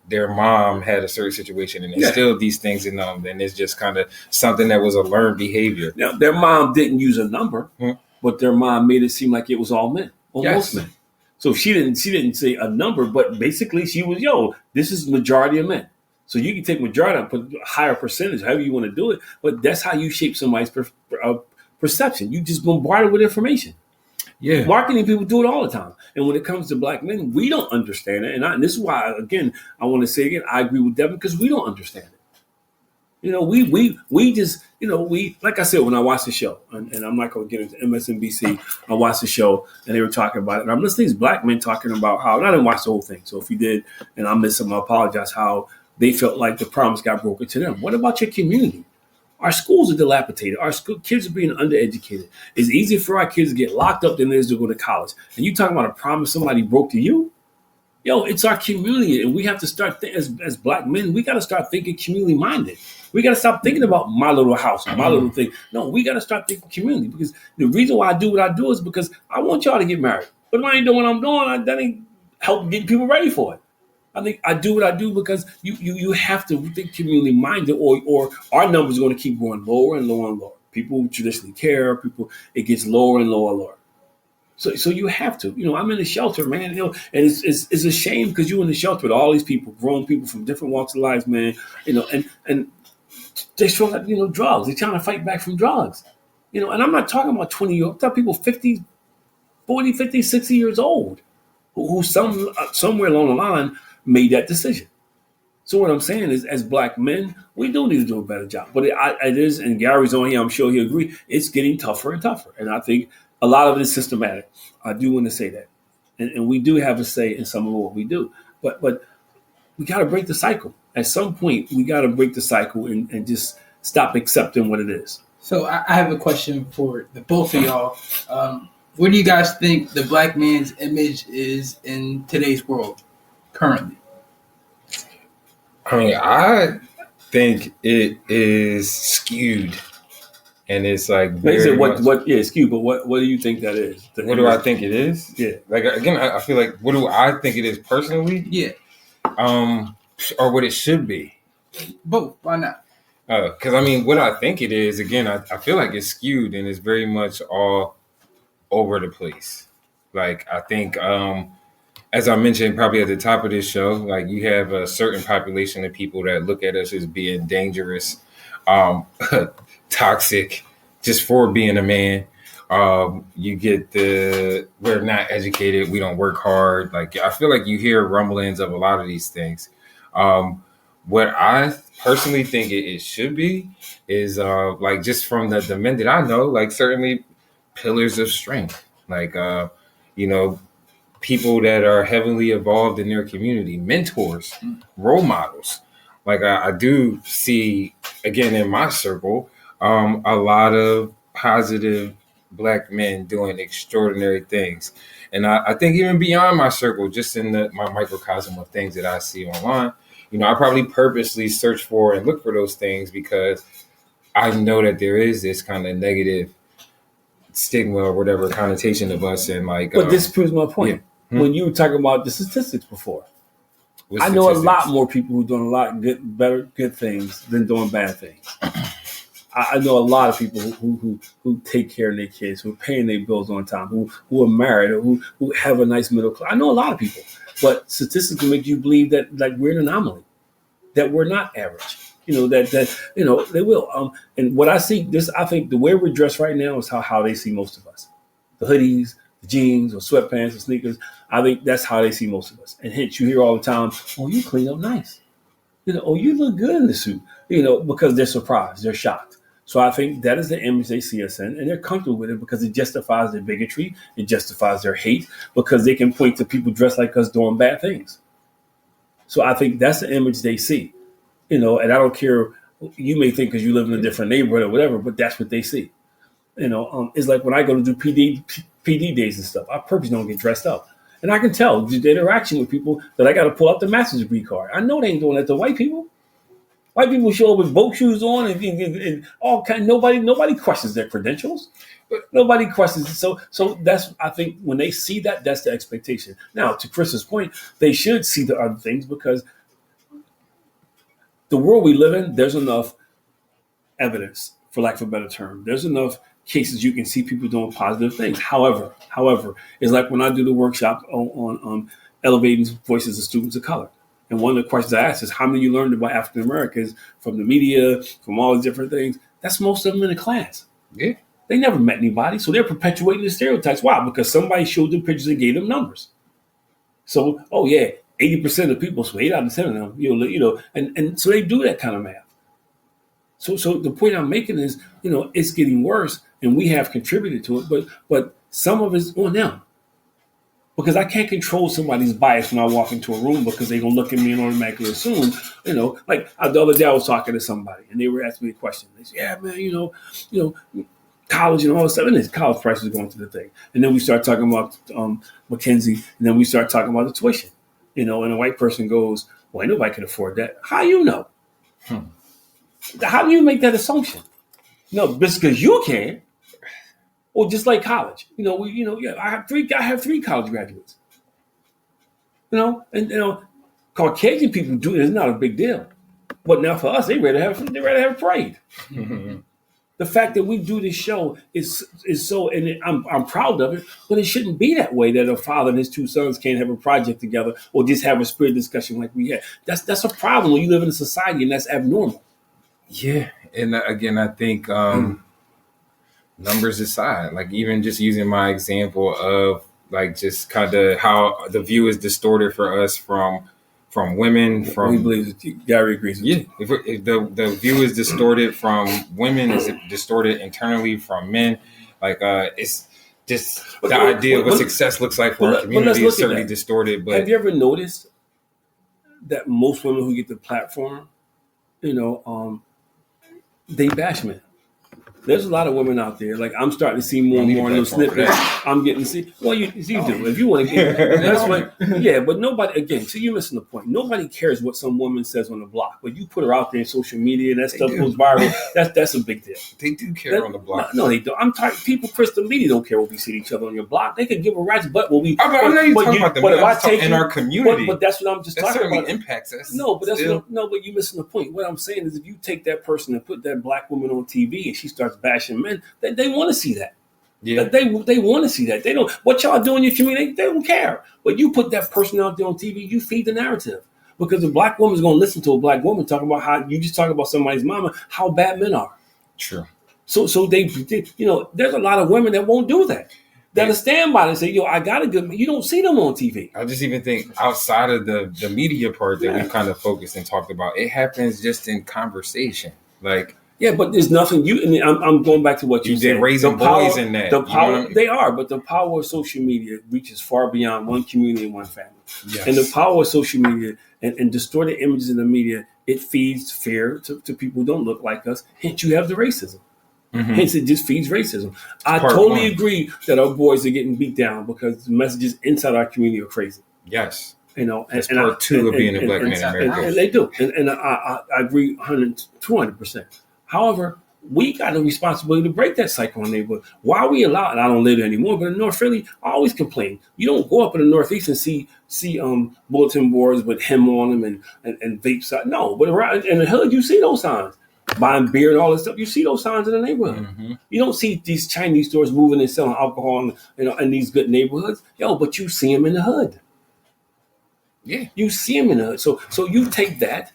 Speaker 1: their mom had a certain situation and instilled these things in them, and it's just kind of something that was a learned behavior.
Speaker 2: Now their mom didn't use a number, but their mom made it seem like it was all men, most men. So she didn't say a number, but basically she was this is the majority of men. So you can take majority and put a higher percentage, however you want to do it. But that's how you shape somebody's perception. You just bombard it with information. Yeah, marketing people do it all the time. And when it comes to black men, we don't understand it. And this is why, again, I want to say again, I agree with Devin because we don't understand it. We just, like I said, when I watched the show, and I'm not going to get into MSNBC, I watched the show and they were talking about it. And I'm listening to these black men talking about how, and I didn't watch the whole thing. So if you did, and I missed something, I apologize, how they felt like the promise got broken to them. What about your community? Our schools are dilapidated. Our kids are being undereducated. It's easier for our kids to get locked up than it is to go to college. And you talking about a promise somebody broke to you? Yo, it's our community, and we have to start as black men. We got to start thinking community minded. We got to stop thinking about my little house, my little thing. No, we got to start thinking community, because the reason why I do what I do is because I want y'all to get married. But if I ain't doing what I'm doing, that ain't help getting people ready for it. I think I do what I do because you have to think community minded, or our numbers are going to keep going lower and lower and lower. People traditionally care. It gets lower and lower and lower. So you have to. I'm in a shelter, man. And it's a shame because you're in the shelter with all these people, grown people from different walks of life, man. And they're showing up, drugs. They're trying to fight back from drugs. And I'm not talking about 20-year-olds. I'm talking people 50, 40, 50, 60 years old who somewhere along the line made that decision. So what I'm saying is, as black men, we do need to do a better job. But it is, and Gary's on here, I'm sure he'll agree, it's getting tougher and tougher. And I think a lot of it is systematic. I do want to say that. And we do have a say in some of what we do. But we got to break the cycle. At some point, we got to break the cycle and just stop accepting what it is.
Speaker 3: So I have a question for the both of y'all. What do you guys think the black man's image is in today's world currently?
Speaker 1: I mean, I think it is skewed, and it's like
Speaker 2: They said skewed, but what do you think that is?
Speaker 1: What do I think it is?
Speaker 2: Yeah.
Speaker 1: Like, again, I feel like, what do I think it is personally?
Speaker 3: Yeah.
Speaker 1: Or what it should be.
Speaker 3: Both. Why not?
Speaker 1: Because I mean, what I think it is, again, I feel like it's skewed and it's very much all over the place. Like, I think, as I mentioned probably at the top of this show, like, you have a certain population of people that look at us as being dangerous, toxic, just for being a man. You get we're not educated, we don't work hard. Like, I feel like you hear rumblings of a lot of these things. What I personally think it should be is like, just from the men that I know, like, certainly pillars of strength, like people that are heavily involved in their community, mentors, role models. Like, I do see, again, in my circle, a lot of positive black men doing extraordinary things. And I think even beyond my circle, just in my microcosm of things that I see online, I probably purposely search for and look for those things because I know that there is this kind of negative stigma or whatever connotation of us. And like,
Speaker 2: but this proves my point. Yeah. When you were talking about the statistics before, I know a lot more people who are doing a lot good things than doing bad things. I know a lot of people who take care of their kids, who are paying their bills on time, who are married, or who have a nice middle class. I know a lot of people, but statistics will make you believe that, like, we're an anomaly, that we're not average. That they will. And what I see, I think the way we're dressed right now is how they see most of us. The hoodies, the jeans, or sweatpants, or sneakers. I think that's how they see most of us. And hence, you hear all the time, "Oh, you clean up nice." "Oh, you look good in the suit." Because they're surprised, they're shocked. So I think that is the image they see us in, and they're comfortable with it because it justifies their bigotry, it justifies their hate, because they can point to people dressed like us doing bad things. So I think that's the image they see. And I don't care. You may think because you live in a different neighborhood or whatever, but that's what they see. It's like when I go to do PD days and stuff, I purposely don't get dressed up. And I can tell the interaction with people that I got to pull out the master's degree card. I know they ain't doing that to white people. White people show up with boat shoes on and all kind. Nobody questions their credentials. Nobody questions it. So that's, I think, when they see that, that's the expectation. Now, to Chris's point, they should see the other things, because the world we live in, there's enough evidence, for lack of a better term. There's enough cases you can see people doing positive things. However, it's like when I do the workshop on elevating voices of students of color. And one of the questions I ask is, how many you learned about African Americans from the media, from all these different things? That's most of them in the class.
Speaker 1: Yeah.
Speaker 2: They never met anybody, so they're perpetuating the stereotypes. Why? Because somebody showed them pictures and gave them numbers. So, 80% of people, so 8 out of 10 of them, and so they do that kind of math. So the point I'm making is, it's getting worse, and we have contributed to it, but some of it's on them. because I can't control somebody's bias when I walk into a room because they're gonna look at me and automatically assume, like the other day I was talking to somebody and they were asking me a question. They said, "Yeah, man, college and all this stuff." And this college prices going through the thing, and then we start talking about McKinsey, and then we start talking about the tuition, and a white person goes, "Well, ain't nobody can afford that." How you know? How do you make that assumption? No, just because you can. Or just like college, I have three college graduates. And Caucasian people do it. It's not a big deal, but now for us, they rather have a parade. The fact that we do this show is so, and I'm proud of it. But it shouldn't be that way. That a father and his two sons can't have a project together or just have a spirit discussion like we had. That's a problem when you live in a society and that's abnormal.
Speaker 1: Yeah, and again, I think. Numbers aside, like even just using my example of like just kind of how the view is distorted for us from women, from
Speaker 2: we believe Gary agrees with
Speaker 1: you. If the view is distorted from women, is it distorted internally from men? Like it's just the idea of what success looks like for our community is certainly distorted. But
Speaker 2: have you ever noticed that most women who get the platform, they bash men? There's a lot of women out there. Like I'm starting to see more and more in those snippets. I'm getting to see. Well, you do. If you want to get that's what. Yeah, but nobody. Again, so you're missing the point. Nobody cares what some woman says on the block, but you put her out there in social media and that stuff goes viral. That's a big deal.
Speaker 1: They do care on the block.
Speaker 2: No, they don't. I'm tired. People, Crystal Media don't care when we see each other on your block. They could give a rat's butt when we.
Speaker 1: I know you're talking about them. But if I take in our community,
Speaker 2: but that's what I'm just talking about.
Speaker 1: Certainly impacts us.
Speaker 2: No, but but you're missing the point. What I'm saying is, if you take that person and put that black woman on TV and she starts bashing men. They want to see that. Yeah. They want to see that. They don't. What y'all do in your community, they don't care. But you put that person out there on TV, you feed the narrative. Because a black woman's going to listen to a black woman talking about how you just talk about somebody's mama, how bad men are.
Speaker 1: True.
Speaker 2: So they there's a lot of women that won't do that. That'll stand by and say, "Yo, I got a good." You don't see them on TV.
Speaker 1: I just even think outside of the media part that we kind of focused and talked about, it happens just in conversation, like.
Speaker 2: Yeah, but there's nothing I'm going back to what you said.
Speaker 1: Raising boys in that.
Speaker 2: The power they are, but the power of social media reaches far beyond one community and one family. Yes. And the power of social media and distorted images in the media, it feeds fear to people who don't look like us. Hence, you have the racism. Mm-hmm. Hence, it just feeds racism. I totally agree that our boys are getting beat down because the messages inside our community are crazy.
Speaker 1: Yes.
Speaker 2: That's
Speaker 1: part two of being a black man in America.
Speaker 2: And they do. And I agree 200%. However, we got a responsibility to break that cycle in the neighborhood. Why are we allowed, and I don't live there anymore, but in North Philly, I always complain. You don't go up in the Northeast and see bulletin boards with him on them and vape signs. No, but around in the hood, you see those signs. Buying beer and all this stuff, you see those signs in the neighborhood. Mm-hmm. You don't see these Chinese stores moving and selling alcohol in these good neighborhoods. But you see them in the hood.
Speaker 1: Yeah.
Speaker 2: You see them in the hood. So you take that.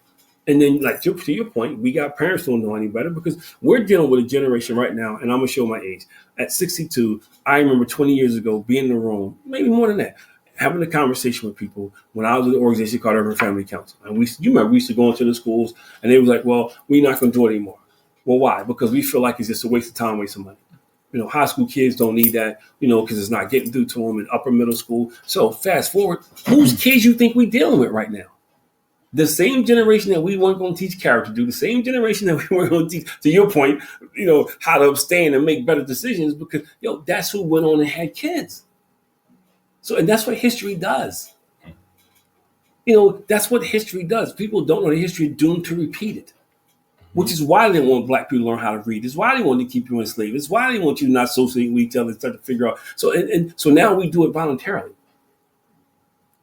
Speaker 2: And then, like to your point, we got parents who don't know any better because we're dealing with a generation right now, and I'm going to show my age. At 62, I remember 20 years ago being in the room, maybe more than that, having a conversation with people when I was with an organization called Urban Family Council. And we used to go into the schools, and they was like, well, we're not going to do it anymore. Well, why? Because we feel like it's just a waste of time, waste of money. High school kids don't need that, because it's not getting through to them in upper middle school. So fast forward, whose kids you think we're dealing with right now? The same generation that we weren't going to teach character to, the same generation that we weren't going to teach, to your point, how to abstain and make better decisions because, that's who went on and had kids. So, and that's what history does. That's what history does. People don't know the history doomed to repeat it, which is why they want black people to learn how to read. It's why they want to keep you enslaved. It's why they want you to not associate with each other and start to figure out. So, so now we do it voluntarily.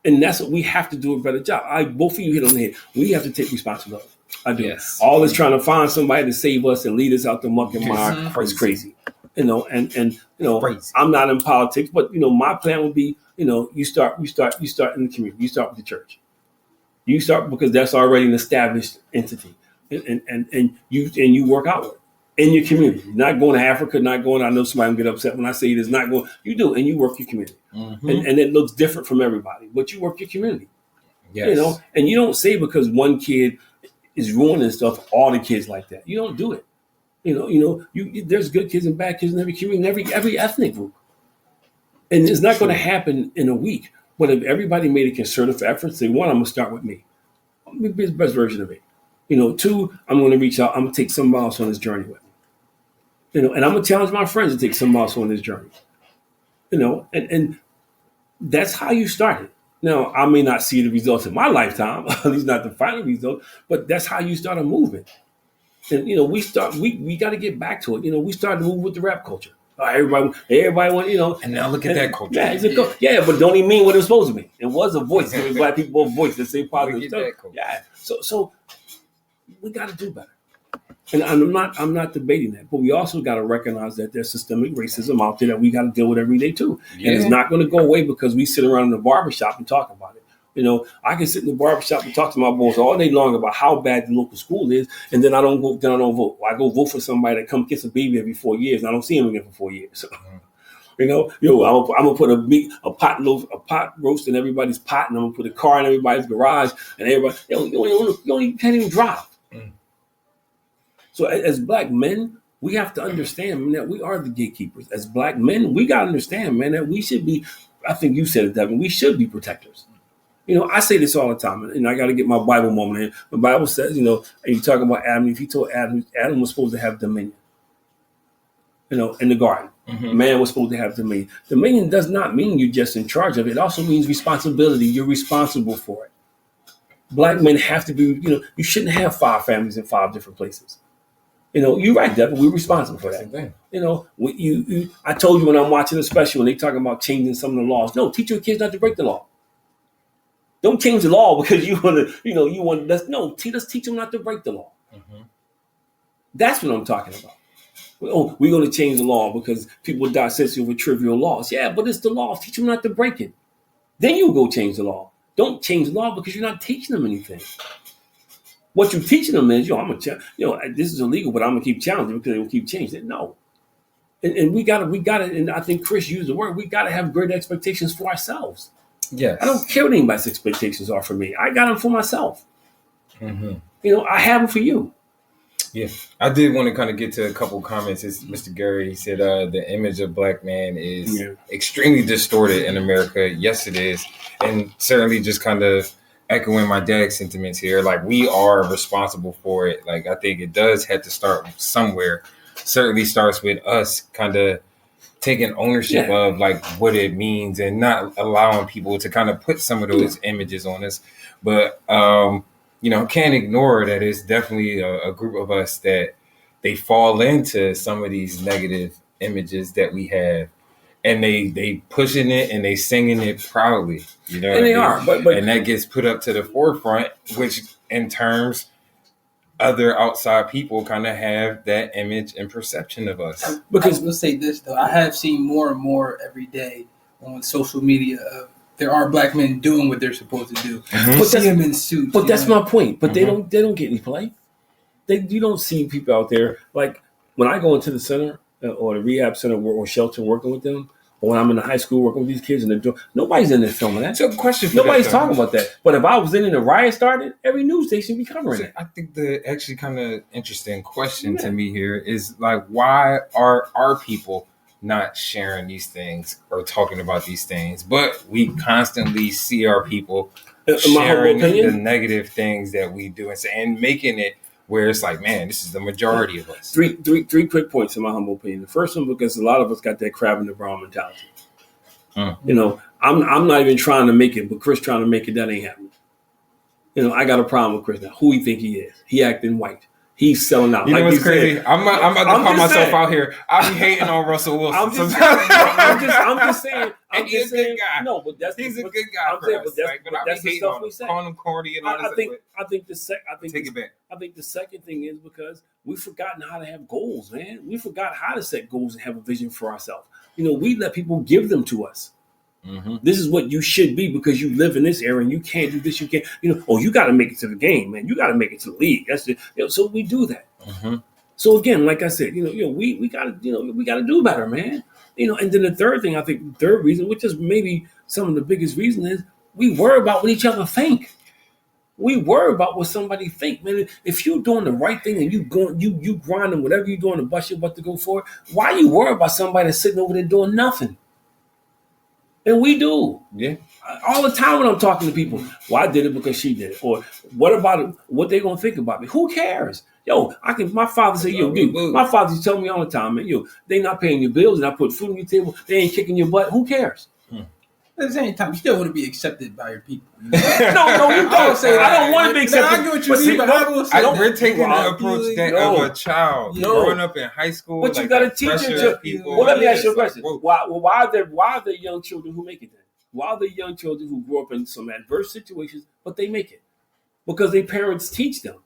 Speaker 2: And that's what we have to do a better job. Both of you hit on the head. We have to take responsibility. I do. Yes. All this trying to find somebody to save us and lead us out the muck and mire is crazy. Crazy. I'm not in politics, but my plan would be, you start in the community. You start with the church. You start because that's already an established entity, and you work outward in your community. Not going to Africa, not going. I know somebody will get upset when I say it is not going. You do, and you work your community. Mm-hmm. And it looks different from everybody, but you work your community. Yes. And you don't say because one kid is ruining stuff, all the kids like that. You don't do it. There's good kids and bad kids in every community, in every ethnic group. And it's not going to happen in a week. But if everybody made a concerted effort, say, one, I'm going to start with me. I'm going to be the best version of me. Two, I'm going to reach out. I'm going to take somebody else on this journey with me. And I'm going to challenge my friends to take somebody else on this journey. And that's how you start it. Now, I may not see the results in my lifetime, at least not the final result, but that's how you start a movement. And we got to get back to it. We started to move with the rap culture. Everybody went,
Speaker 1: And now look at that culture.
Speaker 2: Yeah, but don't even mean what it was supposed to mean. It was a voice, giving black people a voice to say positive stuff. Yeah. So we got to do better. And I'm not debating that, but we also got to recognize that there's systemic racism out there that we got to deal with every day too. Yeah. And it's not going to go away because we sit around in the barbershop and talk about it. I can sit in the barbershop and talk to my boys all day long about how bad the local school is, and then I don't vote. Well, I go vote for somebody that come kiss a baby every 4 years, and I don't see him again for 4 years. So, I'm gonna put a pot roast in everybody's pot, and I'm gonna put a car in everybody's garage, and everybody you can't even drive. So as black men, we have to understand, man, that we are the gatekeepers. As black men, we got to understand, man, that we should be, I think you said it, Devin, we should be protectors. I say this all the time, and I got to get my Bible moment in. The Bible says, and you talk about Adam, if you told Adam was supposed to have dominion, in the garden. Mm-hmm. Man was supposed to have dominion. Dominion does not mean you're just in charge of it. It also means responsibility. You're responsible for it. Black men have to be, you shouldn't have 5 families in 5 different places. You're right, Devin. We're responsible for that. I told you when I'm watching a special when they talking about changing some of the laws. No, teach your kids not to break the law. Don't change the law because you want to. No, let's teach them not to break the law. Mm-hmm. That's what I'm talking about. Oh, we're going to change the law because people die sensitive with trivial laws. Yeah, but it's the law. Teach them not to break it. Then you go change the law. Don't change the law because you're not teaching them anything. What you're teaching them is, this is illegal, but I'm gonna keep challenging because they will keep changing it. No, and we gotta, and I think Chris used the word. We gotta have great expectations for ourselves. Yes, I don't care what anybody's expectations are for me. I got them for myself. Mm-hmm. I have them for you.
Speaker 1: Yeah, I did want to kind of get to a couple of comments. It's Mr. Gary. He said the image of black man is extremely distorted in America. Yes, it is, and certainly just kind of echoing my dad's sentiments here, like we are responsible for it. Like I think it does have to start somewhere. Certainly starts with us kind of taking ownership of like what it means and not allowing people to kind of put some of those images on us. But can't ignore that it's definitely a group of us that they fall into some of these negative images that we have. And they pushing it and they singing it proudly, And
Speaker 2: they are, but
Speaker 1: and that gets put up to the forefront, which in terms other outside people kind of have that image and perception of us.
Speaker 3: Because we'll say this though, I have seen more and more every day on social media of there are black men doing what they're supposed to do. Mm-hmm. But see them in suits.
Speaker 2: But that's my point. But they don't get any play. You don't see people out there like when I go into the center. Or the rehab center or shelter working with them, or when I'm in the high school working with these kids and they're doing, nobody's in there filming that.
Speaker 1: So question for
Speaker 2: nobody's talking about that. But if I was in and the riot started, every news station be covering it.
Speaker 1: I think the actually kind of interesting question to me here is like, why are our people not sharing these things or talking about these things? But we constantly see our people sharing the negative things that we do and making it where it's like, man, this is the majority of us.
Speaker 2: Three quick points in my humble opinion. The first one, because a lot of us got that crab in the barrel mentality. I'm not even trying to make it, but Chris trying to make it, that ain't happening. I got a problem with Chris now. Who he think he is? He acting white. He's selling out.
Speaker 1: You know what's crazy? I'm about to call myself out here. I'll be hating on Russell Wilson.
Speaker 2: I'm just saying.
Speaker 1: He's a good guy.
Speaker 2: No, but
Speaker 1: he's a good guy for us. But I'll be hating on him, calling him corny and all this.
Speaker 2: I think the second thing is because we've forgotten how to have goals, man. We forgot how to set goals and have a vision for ourselves. We let people give them to us. Mm-hmm. This is what you should be because you live in this area and you can't do this. You can't, you got to make it to the game, man. You got to make it to the league. That's it. So we do that. Mm-hmm. So again, like I said, we got to, we got to do better, man. And then the third thing, I think the third reason, which is maybe some of the biggest reason, is we worry about what each other think. We worry about what somebody think, man. If you're doing the right thing and you grinding whatever you're doing to bust your butt to go for it, why you worry about somebody that's sitting over there doing nothing? And we do.
Speaker 1: Yeah.
Speaker 2: All the time when I'm talking to people, well, I did it because she did it. Or what about it? What they gonna think about me? Who cares? Yo, my father said, yo, dude, my father used to tell me all the time, man, yo, they not paying your bills and I put food on your table, they ain't kicking your butt. Who cares?
Speaker 3: At the same time, you still want to be accepted by your people. You know?
Speaker 2: No, you don't say that. I don't want to be accepted.
Speaker 3: I get what you mean, but I will say
Speaker 1: we're taking the approach that of a child growing up in high school.
Speaker 2: But you got to teach your people. Well, let me ask you a question. Why are there young children who make it then? Why are there young children who grow up in some adverse situations, but they make it? Because their parents teach them.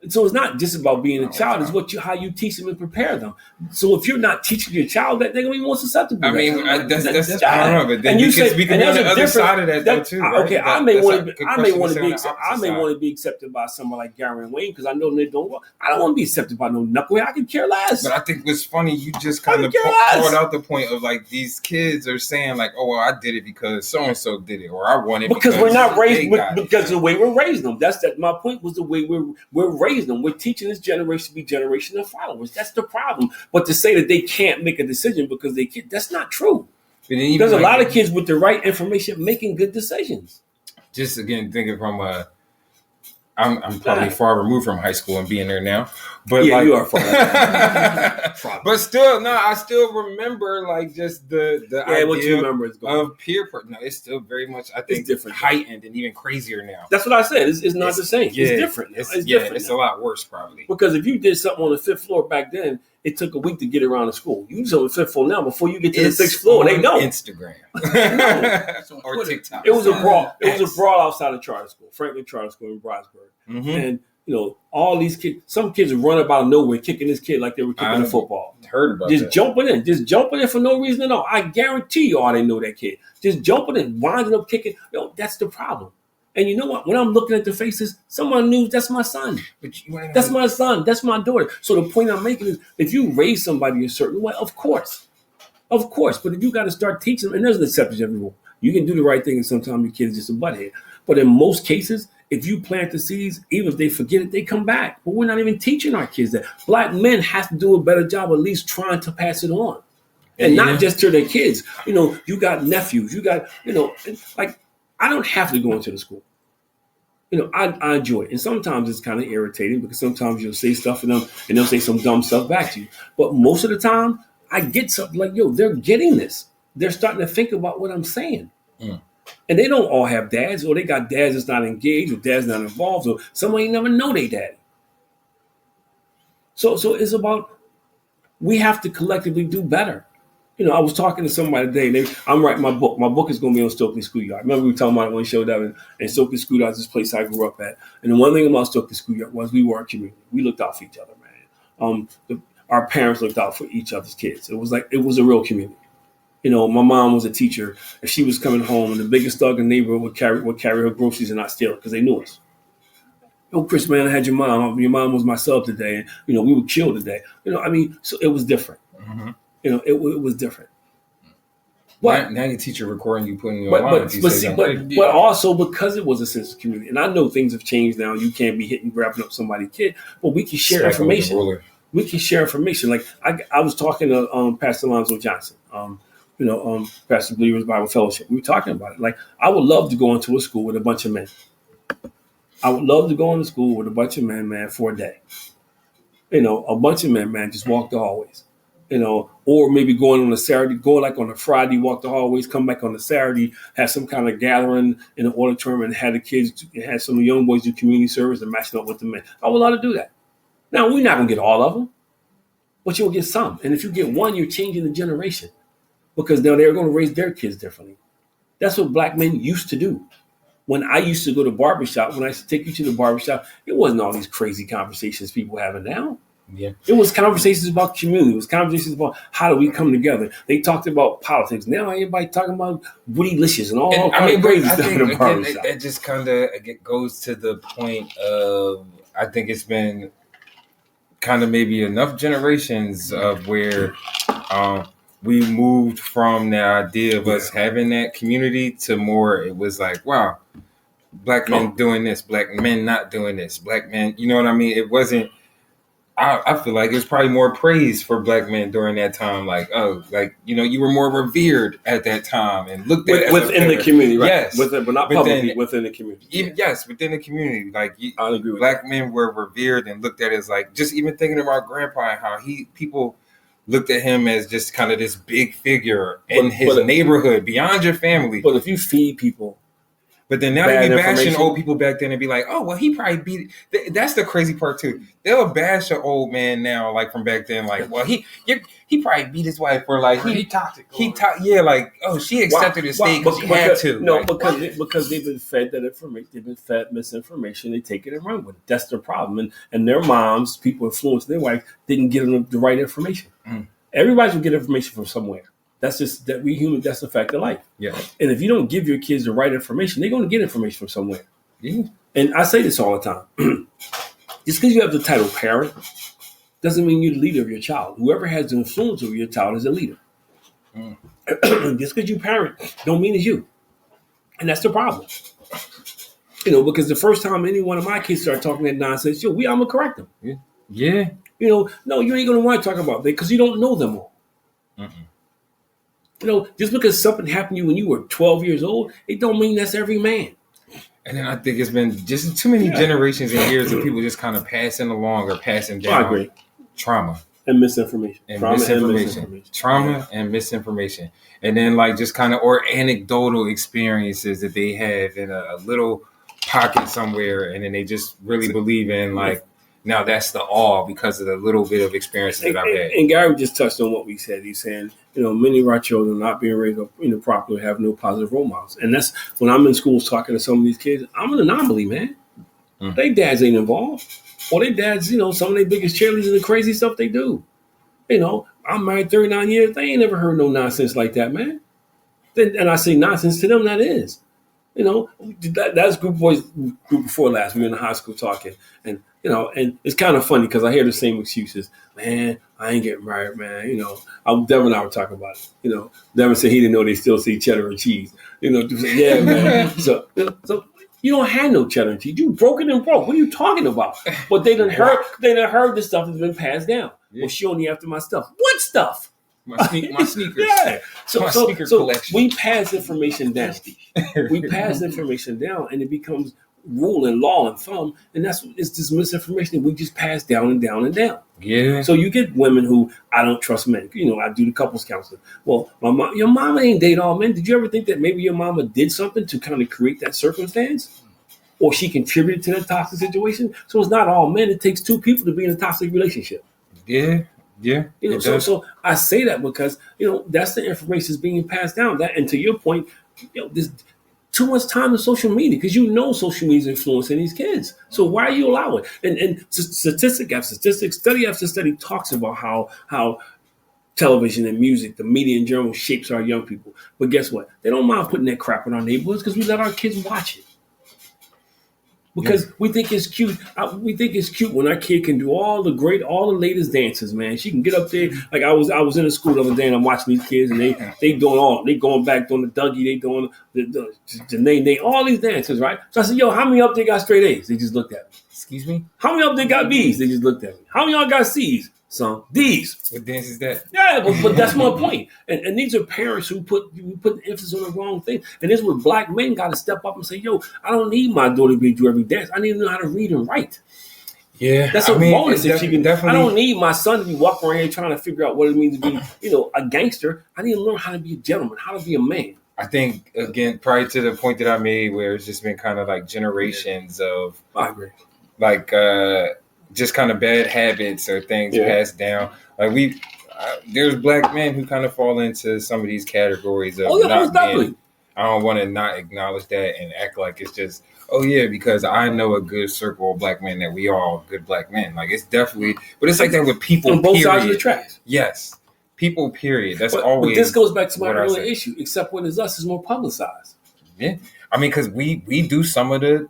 Speaker 2: And so it's not just about being a child; it's how you teach them and prepare them. So if you're not teaching your child that, they're gonna be more susceptible.
Speaker 1: I mean, that's I don't know, but then we can be on the other side of that though too. Right?
Speaker 2: Okay, I may want to be accepted by someone like Gary and Wayne because I know they don't. I don't want to be accepted by no knucklehead. I can care less.
Speaker 1: But I think what's funny, you just kind of brought out the point of like these kids are saying like, oh well, I did it because so and so did it, or I won it
Speaker 2: because we're not raised because of the way we're raising them. That's my point. Was the way we're raising them. We're teaching this generation to be generation of followers. That's the problem. But to say that they can't make a decision because they can't, that's not true. There's a lot of kids with the right information making good decisions.
Speaker 1: Just again, thinking from I'm probably far removed from high school and being there now, but
Speaker 2: yeah, you are far.
Speaker 1: But still, I still remember like just the idea
Speaker 2: what you remember is
Speaker 1: of peer pressure. No, it's still very much I think
Speaker 2: different,
Speaker 1: heightened and even crazier now.
Speaker 2: That's what I said. It's not the same.
Speaker 1: Yeah,
Speaker 2: it's different. It's different.
Speaker 1: It's a lot worse probably
Speaker 2: because if you did something on the 5th floor back then, it took a week to get around the school. You was on the 5th floor now. Before you get to the 6th floor, they know.
Speaker 1: Instagram or TikTok.
Speaker 2: It was a brawl. It was a brawl outside of charter school, Franklin Charter School in Brownsburg, and all these kids. Some kids run up out of nowhere, kicking this kid like they were kicking a football.
Speaker 1: Heard about
Speaker 2: just jumping in for no reason at all. I guarantee you, all they know that kid just jumping in, winding up kicking. That's the problem. And you know what? When I'm looking at the faces, someone knew that's my son. That's my son. That's my daughter. So the point I'm making is if you raise somebody a certain way, of course. But if you got to start teaching them, and there's an exception everywhere. You can do the right thing and sometimes your kid is just a butthead. But in most cases, if you plant the seeds, even if they forget it, they come back. But we're not even teaching our kids that. Black men have to do a better job at least trying to pass it on. And not just to their kids. You got nephews. You got, like, I don't have to go into the school. I enjoy it. And sometimes it's kind of irritating because sometimes you'll say stuff to them and they'll say some dumb stuff back to you. But most of the time, I get something like, they're getting this. They're starting to think about what I'm saying. And they don't all have dads, or they got dads that's not engaged, or dads not involved, or somebody never know they daddy. So it's about, we have to collectively do better. I was talking to somebody today. I'm writing my book. My book is going to be on Stokely Schoolyard. Remember we were talking about it when we showed up, and Stokely Schoolyard is this place I grew up at. And the one thing about Stokely Schoolyard was we were a community. We looked out for each other, man. Our parents looked out for each other's kids. It was a real community. My mom was a teacher, and she was coming home, and the biggest thug in the neighborhood would carry her groceries and not steal it because they knew us. Yo, Chris, man, I had your mom. Your mom was my sub today, and we would chill today. So it was different. Mm-hmm. It was different.
Speaker 1: But now your teacher recording you putting you online.
Speaker 2: But also because it was a sense of community, and I know things have changed now. You can't be grabbing up somebody's kid, but we can share information. We can share information. Like I was talking to Pastor Alonzo Johnson, Pastor Believers Bible Fellowship. We were talking about it. Like I would love to go into a school with a bunch of men. I would love to go into school with a bunch of men, man, for a day. A bunch of men, man, just walk the hallways. Or maybe going on a Saturday, go like on a Friday, walk the hallways, come back on a Saturday, have some kind of gathering in an auditorium and have the kids, have some of the young boys do community service and matching up with the men. I would love to do that. Now, we're not going to get all of them, but you'll get some. And if you get one, you're changing the generation because now they're going to raise their kids differently. That's what black men used to do. When I used to go to barbershop, when I used to take you to the barbershop, it wasn't all these crazy conversations people having now.
Speaker 1: Yeah.
Speaker 2: It was conversations about community. It was conversations about how do we come together. They talked about politics. Now everybody talking about Woodylicious and all crazy stuff in the barbershop.
Speaker 1: That just kind of goes to the point of, I think it's been kind of maybe enough generations of where we moved from the idea of us having that community to more, it was like, wow, black men doing this, black men not doing this, black men, you know what I mean? It wasn't, I feel like it's probably more praise for black men during that time. Like, oh, like, you were more revered at that time and looked at as
Speaker 2: within the community, right?
Speaker 1: Yes,
Speaker 2: but not publicly, within the community.
Speaker 1: Even yes, within the community. Like,
Speaker 2: I agree with
Speaker 1: black men were revered and looked at as like, just even thinking about grandpa and how people looked at him as just kind of this big figure in his neighborhood beyond your family.
Speaker 2: But if you feed people.
Speaker 1: But then now they be bashing old people back then and be like, oh, well, he probably beat it. That's the crazy part, too. They'll bash an old man now, like from back then, like, well, he probably beat his wife, or like,
Speaker 3: he toxic.
Speaker 1: Like, oh, she accepted to stay because she had to.
Speaker 2: No,
Speaker 1: like,
Speaker 2: because they've been fed that information, they've been fed misinformation, they take it and run with it. That's their problem. And their moms, people influencing their wife, didn't give them the right information. Everybody will get information from somewhere. That's just that we human. That's the fact of life.
Speaker 1: Yeah.
Speaker 2: And if you don't give your kids the right information, they're going to get information from somewhere.
Speaker 1: Yeah.
Speaker 2: And I say this all the time. Just because you have the title parent doesn't mean you're the leader of your child. Whoever has the influence over your child is a leader. Just because you parent don't mean it's you. And that's the problem. Because the first time any one of my kids start talking that nonsense, I'm going to correct them.
Speaker 1: Yeah.
Speaker 2: No, you ain't going to want to talk about that because you don't know them all. Just because something happened to you when you were 12 years old, it don't mean that's every man.
Speaker 1: And then I think it's been just too many generations and years of people just kind of passing along or passing down trauma.
Speaker 2: And misinformation.
Speaker 1: Trauma and misinformation. And then like just kind of or anecdotal experiences that they have in a little pocket somewhere. And then they just really believe in like, now that's the all because of the little bit of experience that I've had.
Speaker 2: And Gary just touched on what we said. He's saying, many of our children not being raised up, properly, have no positive role models. And that's when I'm in schools talking to some of these kids, I'm an anomaly, man. They dads ain't involved. Or they dads, some of their biggest cheerleaders and the crazy stuff they do. I'm married 39 years. They ain't never heard no nonsense like that, man. And I say nonsense to them, that is. That's group before last. We were in the high school talking, and it's kind of funny because I hear the same excuses. Man, I ain't getting married, man. Devin and I were talking about it. Devin said he didn't know they still see cheddar and cheese. Yeah, man. So you don't have no cheddar and cheese. You broke it and broke. What are you talking about? But they done heard the stuff that's been passed down. Yeah. Well, she only after my stuff. What stuff?
Speaker 1: My sneakers.
Speaker 2: Yeah. So
Speaker 1: collection.
Speaker 2: We pass information down. We pass information down, and it becomes rule and law and thumb, and it's this misinformation that we just pass down and down and down.
Speaker 1: Yeah.
Speaker 2: So you get women who I don't trust men. I do the couples counseling. Well, your mama ain't date all men. Did you ever think that maybe your mama did something to kind of create that circumstance? Or she contributed to that toxic situation? So it's not all men. It takes two people to be in a toxic relationship.
Speaker 1: Yeah. Yeah.
Speaker 2: So I say that because, that's the information that's being passed down. That, and to your point, there's too much time on social media because social media is influencing these kids. So why are you allowing it? And statistic after statistic, study after study talks about how television and music, the media in general shapes our young people. But guess what? They don't mind putting that crap in our neighborhoods because we let our kids watch it. Because we think it's cute. We think it's cute when our kid can do all the latest dances, man. She can get up there. Like I was in the school the other day and I'm watching these kids and they going back doing the Dougie, they doing the Nay, all these dances, right? So I said, yo, how many up there got straight A's? They just looked at me.
Speaker 1: Excuse me?
Speaker 2: How many up there got B's? They just looked at me. How many y'all got C's? Some D's.
Speaker 1: What dance is that?
Speaker 2: Yeah, but that's my point. And these are parents who put emphasis on the wrong thing. And this is where black men got to step up and say, yo, I don't need my daughter to do every dance. I need to know how to read and write.
Speaker 1: Yeah.
Speaker 2: That's a bonus if she can.
Speaker 1: Definitely.
Speaker 2: I don't need my son to be walking around here trying to figure out what it means to be, a gangster. I need to learn how to be a gentleman, how to be a man.
Speaker 1: I think, again, prior to the point that I made where it's just been kind of like generations of,
Speaker 2: I agree.
Speaker 1: Like, just kind of bad habits or things passed down. Like there's black men who kind of fall into some of these categories of I don't want to not acknowledge that and act like it's just, because I know a good circle of black men that we all good black men. Like it's definitely, but it's like that with people.
Speaker 2: On both sides of the tracks.
Speaker 1: Yes. People, period. That's always.
Speaker 2: But this goes back to my earlier issue, except when it's us, it's more publicized.
Speaker 1: Yeah. I mean, because we do some of the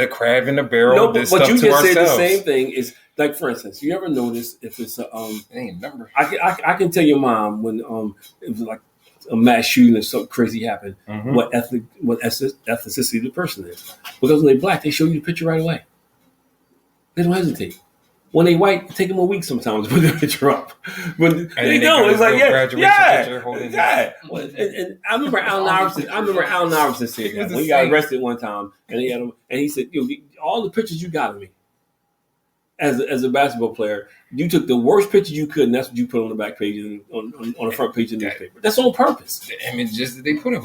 Speaker 1: crab in the barrel.
Speaker 2: No, but you just said the same
Speaker 1: ourselves.
Speaker 2: thing. Is like, for instance, you ever notice if it's
Speaker 1: number.
Speaker 2: I can tell your mom when it was like a mass shooting or something crazy happened. Mm-hmm. What ethnicity the person is, because when they're black, they show you the picture right away. They don't hesitate. When they white, it take them a week sometimes to put the picture up. But
Speaker 1: And
Speaker 2: they know it's like
Speaker 1: graduation picture holding
Speaker 2: And I remember Allen Iverson said that when he got arrested one time, and he said, all the pictures you got of me as a basketball player, you took the worst picture you could, and that's what you put on the back page on the front page of the newspaper. That's on purpose.
Speaker 1: The images that they put up.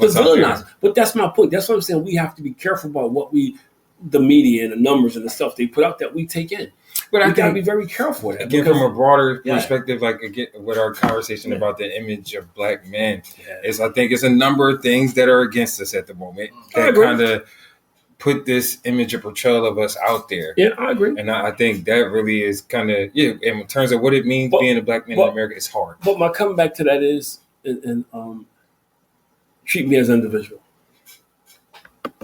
Speaker 2: But that's my point. That's what I'm saying. We have to be careful about the media and the numbers and the stuff they put out that we take in. But I got to be very careful with that.
Speaker 1: Again, from a broader perspective, like again, with our conversation about the image of black men, I think it's a number of things that are against us at the moment that kind of put this image or portrayal of us out there.
Speaker 2: Yeah, I agree.
Speaker 1: And I think that really is kind of, in terms of what it means being a black man in America, it's hard.
Speaker 2: But my comeback to that is, treat me as an individual.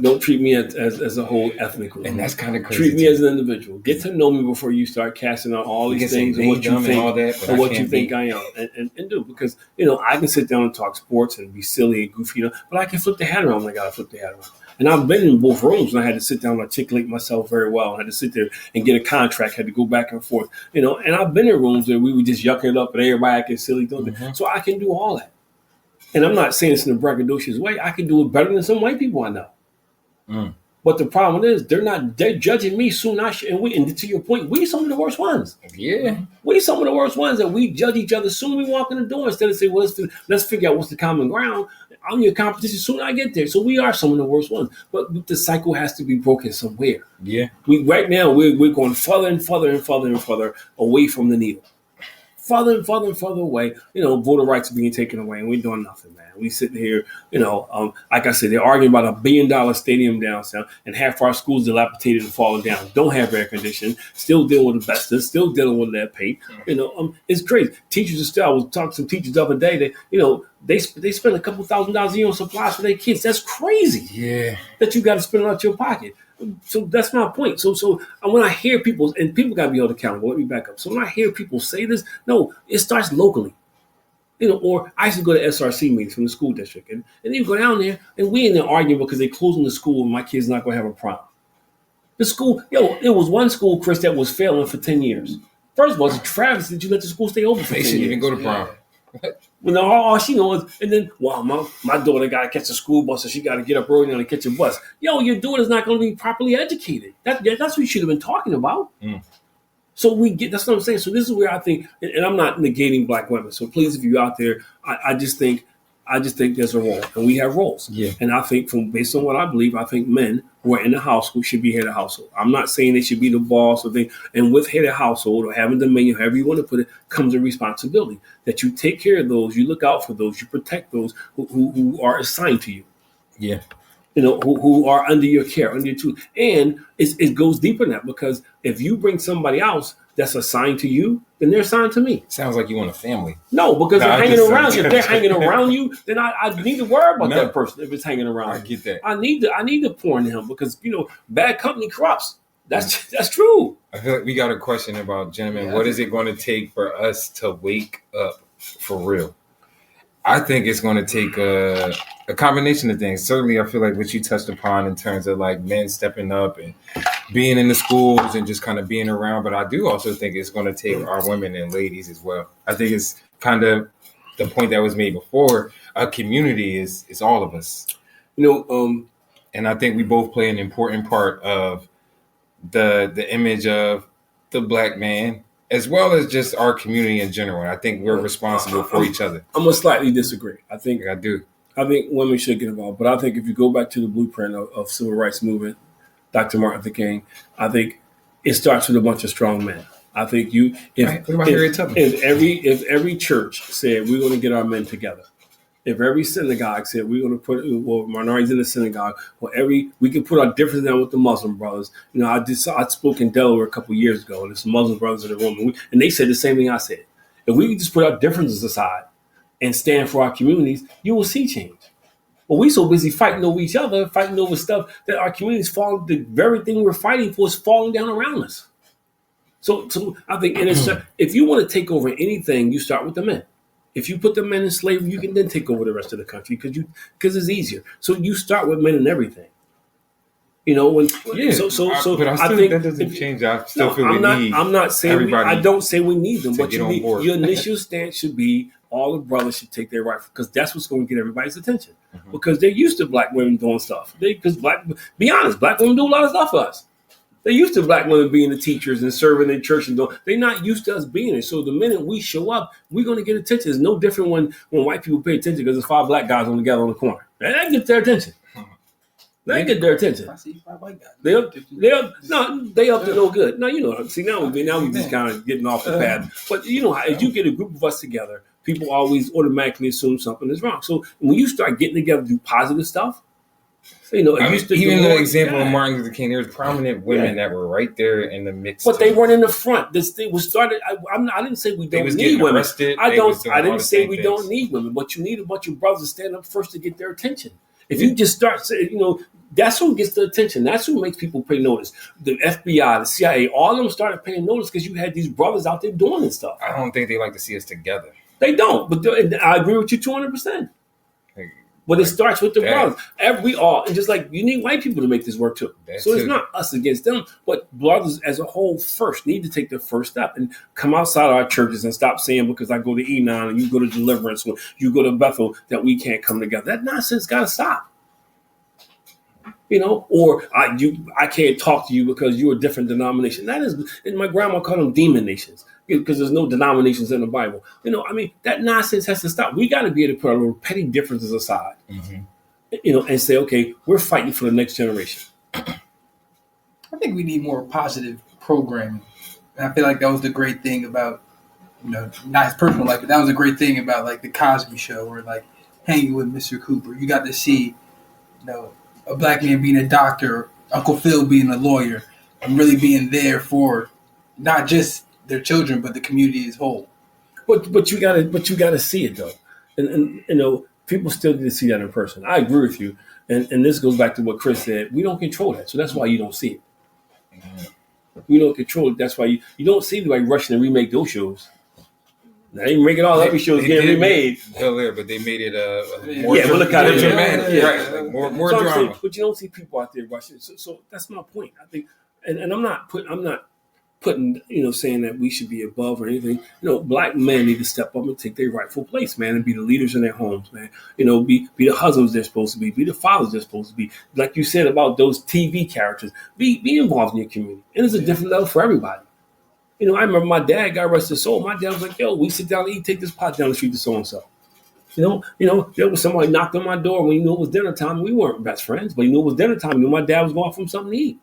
Speaker 2: Don't treat me as a whole ethnic group.
Speaker 1: And that's kind of crazy.
Speaker 2: Treat me as an individual. Get to know me before you start casting out all these things and what you think, and what you think I am. And do, because, I can sit down and talk sports and be silly and goofy, but I can flip the hat around when I got to flip the hat around. And I've been in both rooms, and I had to sit down and articulate myself very well. I had to sit there and get a contract, had to go back and forth, and I've been in rooms where we were just yucking it up and everybody acting silly. So I can do all that. And I'm not saying this in a braggadocious way. I can do it better than some white people I know. But the problem is they're judging me soon. And to your point, we some of the worst ones.
Speaker 1: Yeah.
Speaker 2: We some of the worst ones that we judge each other soon we walk in the door instead of say, well, let's figure out what's the common ground. I'm your competition soon I get there. So we are some of the worst ones. But the cycle has to be broken somewhere. Yeah. Right now we're going further and further and further and further away from the needle. Further and further and further away, voter rights are being taken away, and we're doing nothing, man. We sitting here, like I said, they're arguing about $1 billion stadium downtown, and half our schools dilapidated and falling down. Don't have air conditioning, still dealing with asbestos, still dealing with lead paint. It's crazy. Teachers are still. I was talking to some teachers the other day. They spend a couple $1,000s a year on supplies for their kids. That's crazy. Yeah, that you got to spend out your pocket. So that's my point. So when I hear people, and people got to be held accountable. Let me back up. So when I hear people say this, no, it starts locally. Or I used to go to SRC meetings from the school district, and then you go down there, and we in there arguing because they closing the school and my kid's not going to have a prom. The school, it was one school, Chris, that was failing for 10 years. First of all, it's a travesty that you let the school stay open for 10 years. They shouldn't even go to prom. Well, no, all she knows, and then, my daughter got to catch a school bus, so she got to get up early and catch a bus. Your daughter's not going to be properly educated. That's what you should have been talking about. So that's what I'm saying. So this is where I think, and I'm not negating black women. So please, if you're out there, I just think there's a role, and we have roles. Yeah. And I think based on what I believe, I think men who are in the household should be head of household. I'm not saying they should be the boss or thing. And with head of household or having dominion, however you want to put it, comes a responsibility that you take care of those, you look out for those, you protect those who are assigned to you. Yeah. Who are under your care, under your tutelage. And it goes deeper than that, because if you bring somebody else that's assigned to you, then they're assigned to me.
Speaker 1: Sounds like you want a family.
Speaker 2: No, because they're hanging around you. If they're hanging around you, then I need to worry about that person if it's hanging around. I
Speaker 1: get that.
Speaker 2: I need to pour into him, because bad company corrupts. That's true.
Speaker 1: I feel like we got a question about, gentlemen, what is it going to take for us to wake up for real? I think it's going to take a combination of things. Certainly, I feel like what you touched upon in terms of like men stepping up and being in the schools and just kind of being around. But I do also think it's going to take our women and ladies as well. I think it's kind of the point that was made before. A community is all of us. And I think we both play an important part of the image of the black man, as well as just our community in general. I think we're responsible for each other.
Speaker 2: I'm going to slightly disagree. I think women should get involved. But I think if you go back to the blueprint of civil rights movement, Dr. Martin Luther King, I think it starts with a bunch of strong men. I think if every church said we're going to get our men together, if every synagogue said we're going to put minorities in the synagogue, we can put our differences down with the Muslim brothers. I spoke in Delaware a couple of years ago, and there's some Muslim brothers in the room, and they said the same thing I said. If we could just put our differences aside and stand for our communities, you will see change. But we so busy fighting over each other, fighting over stuff, that our communities fall. The very thing we're fighting for is falling down around us. So I think if you want to take over anything, you start with the men. If you put the men in slavery, you can then take over the rest of the country because it's easier. So you start with men in everything. You know, when
Speaker 1: Yeah, but I still,
Speaker 2: think
Speaker 1: that doesn't change. I still feel
Speaker 2: I'm not saying I don't say we need them, but
Speaker 1: get on board.
Speaker 2: Your initial stance should be all the brothers should take their right, because that's what's going to get everybody's attention.
Speaker 1: Mm-hmm.
Speaker 2: Because they're used to black women doing stuff. Be honest, black women do a lot of stuff for us. They're used to black women being the teachers and serving in church and doing. They're not used to us being it. So the minute we show up, we're going to get attention. It's no different when white people pay attention because there's 5 black guys on together on the corner. That gets their attention. They get their attention.
Speaker 3: I see 5 white guys.
Speaker 2: They up to no good. Now you know. See now we just kind of getting off the path. But you know, as you get a group of us together, people always automatically assume something is wrong. So when you start getting together to do positive stuff, you know,
Speaker 1: even the example of Martin Luther King, there's prominent women that were right there in the mix.
Speaker 2: But they weren't in the front. This thing was started. I didn't say we don't need women. I didn't say we don't need women, but you need a bunch of brothers to stand up first to get their attention. If you just start saying, you know, that's who gets the attention. That's who makes people pay notice. The FBI, the CIA, all of them started paying notice because you had these brothers out there doing this stuff.
Speaker 1: I don't think they like to see us together.
Speaker 2: They don't, but I agree with you 200%. But it starts with the brothers. And just like you need white people to make this work too. So it's not us against them, but brothers as a whole first need to take the first step and come outside our churches and stop saying because I go to E9 and you go to Deliverance or you go to Bethel that we can't come together. That nonsense got to stop. You know, or I can't talk to you because you're a different denomination. That is, and my grandma called them demon nations because there's no denominations in the Bible. You know, I mean, that nonsense has to stop. We got to be able to put our little petty differences aside, you know, and say, okay, we're fighting for the next generation.
Speaker 3: I think we need more positive programming. And I feel like that was the great thing about, you know, not his personal life, but that was a great thing about like the Cosby Show or like hanging with Mr. Cooper. You got to see, you know, a black man being a doctor, Uncle Phil being a lawyer, and really being there for not just their children but the community as whole.
Speaker 2: But you gotta see it though, and you know people still need to see that in person. I agree with you, and this goes back to what Chris said. We don't control that, so that's why you don't see it. We don't control it. That's why you don't see anybody rushing to remake those shows. They didn't make it all every show getting remade.
Speaker 1: But they made it more
Speaker 2: dramatic.
Speaker 1: Right, like more drama.
Speaker 2: Saying, but you don't see people out there rushing. So that's my point. I think, and I'm not putting you know saying that we should be above or anything. You know, black men need to step up and take their rightful place, man, and be the leaders in their homes, man. You know, be the husbands they're supposed to be the fathers they're supposed to be. Like you said about those TV characters, be involved in your community, and it's a different level for everybody. You know, I remember my dad, God rest his soul. My dad was like, yo, we sit down and eat, take this pot down the street to so-and-so. You know, there was somebody knocked on my door when he knew it was dinner time. We weren't best friends, but he knew it was dinner time. He knew my dad was going from something to eat.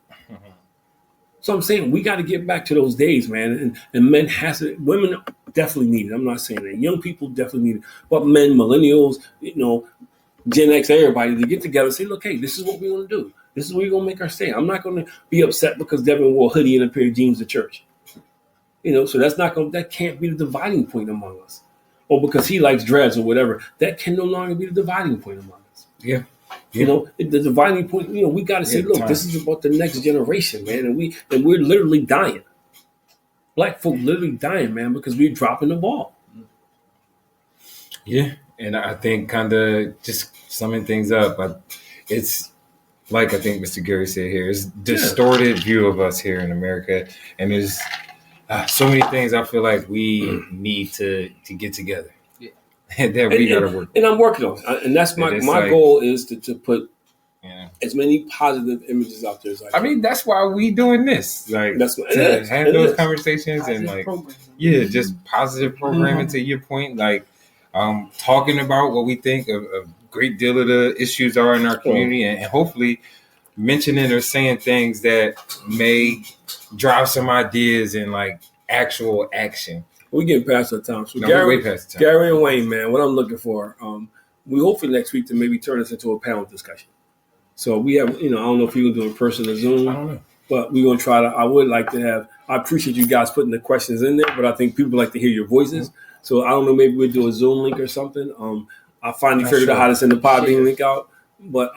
Speaker 2: So I'm saying we got to get back to those days, man. And men women definitely need it. I'm not saying that. Young people definitely need it. But men, millennials, you know, Gen X, everybody, to get together and say, look, hey, this is what we want to do. This is where we're going to make our stand. I'm not going to be upset because Devin wore a hoodie and a pair of jeans to church. You know, so that can't be the dividing point among us. Or because he likes dreads or whatever, that can no longer be the dividing point among us.
Speaker 1: Yeah.
Speaker 2: You know, the dividing point, you know, we got to say, look, this is about the next generation, man. And we're literally dying. Black folk literally dying, man, because we're dropping the ball.
Speaker 1: Yeah. And I think kind of just summing things up, it's like I think Mr. Gary said here, it's distorted view of us here in America. And there's so many things I feel like we need to get together. Yeah. that we got to work.
Speaker 2: And I'm working on it. And that's my goal is to put as many positive images out there as I can.
Speaker 1: I mean, that's why we doing this. Like
Speaker 2: that's what,
Speaker 1: to have those conversations
Speaker 3: positive
Speaker 1: and like
Speaker 3: programming.
Speaker 1: just positive programming to your point. Like talking about what we think a great deal of the issues are in our community and hopefully mentioning or saying things that may drive some ideas and like actual action.
Speaker 2: We're getting past our time. So
Speaker 1: we're way past the time.
Speaker 2: Gary and Wayne, man, what I'm looking for, we hopefully next week to maybe turn this into a panel discussion. So we have, you know, I don't know if you're going to do it in person or Zoom.
Speaker 1: I don't know.
Speaker 2: But we're going to try to, I would like to have, I appreciate you guys putting the questions in there, but I think people like to hear your voices. So I don't know, maybe we'll do a Zoom link or something. I finally figured out how to send the Podbean link out. But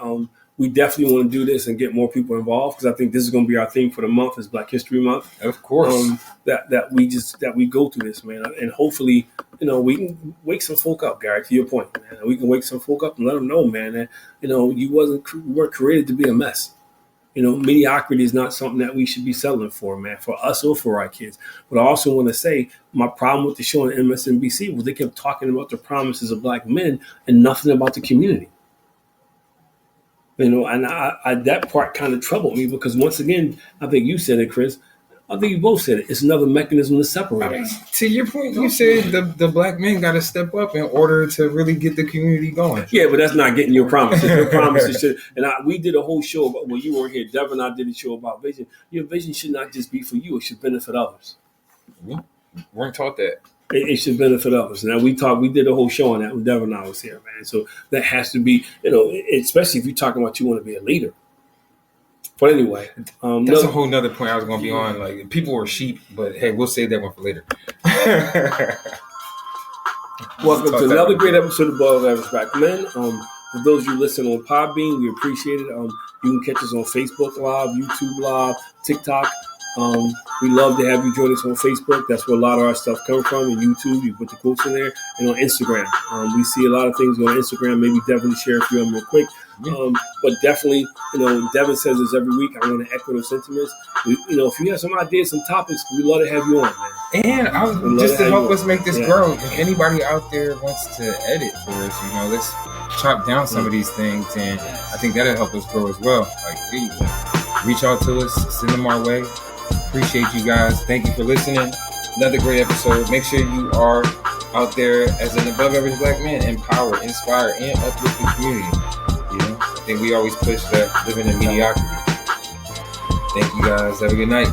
Speaker 2: we definitely want to do this and get more people involved because I think this is going to be our theme for the month is Black History Month.
Speaker 1: Of course.
Speaker 2: That we go through this, man. And hopefully, you know, we can wake some folk up, Gary, to your point, man. We can wake some folk up and let them know, man, that, you know, you weren't created to be a mess. mediocrity is not something that we should be settling for, man, for us or for our kids. But I also want to say my problem with the show on MSNBC was they kept talking about the promises of black men and nothing about the community. And I that part kind of troubled me because once again, I think you said it, Chris. I think you both said it. It's another mechanism to separate us.
Speaker 1: To your point, you said the black men got to step up in order to really get the community going.
Speaker 2: Yeah, but that's not getting your promises. Your promises should. And we did a whole show about when you weren't here. Devin and I did a show about vision. Your vision should not just be for you; it should benefit others.
Speaker 1: We weren't taught that.
Speaker 2: It should benefit others. Now we did a whole show on that when Devin and I was here, man. So that has to be, especially if you're talking about you want to be a leader. But anyway,
Speaker 1: that's a whole nother point I was going to be on. Like, people were sheep, but hey, we'll save that one for later.
Speaker 2: Welcome to another great episode of Above Average Black Men. For those of you listening on Podbean, we appreciate it. You can catch us on Facebook Live, YouTube Live, TikTok. We love to have you join us on Facebook. That's where a lot of our stuff comes from. And YouTube, you put the quotes in there. And on Instagram, we see a lot of things on Instagram. Maybe Devin will share a few of them real quick. But definitely, Devin says this every week. I want to echo those sentiments. If you have some ideas, some topics, we'd love to have you on, man.
Speaker 1: And just to help us make this grow, if anybody out there wants to edit for us, let's chop down some of these things. And I think that'll help us grow as well. Reach out to us, send them our way. Appreciate you guys. Thank you for listening. Another great episode. Make sure you are out there as an above average black man, empower, inspire, and uplift the community. I think we always push that living in mediocrity. Thank you guys. Have a good night.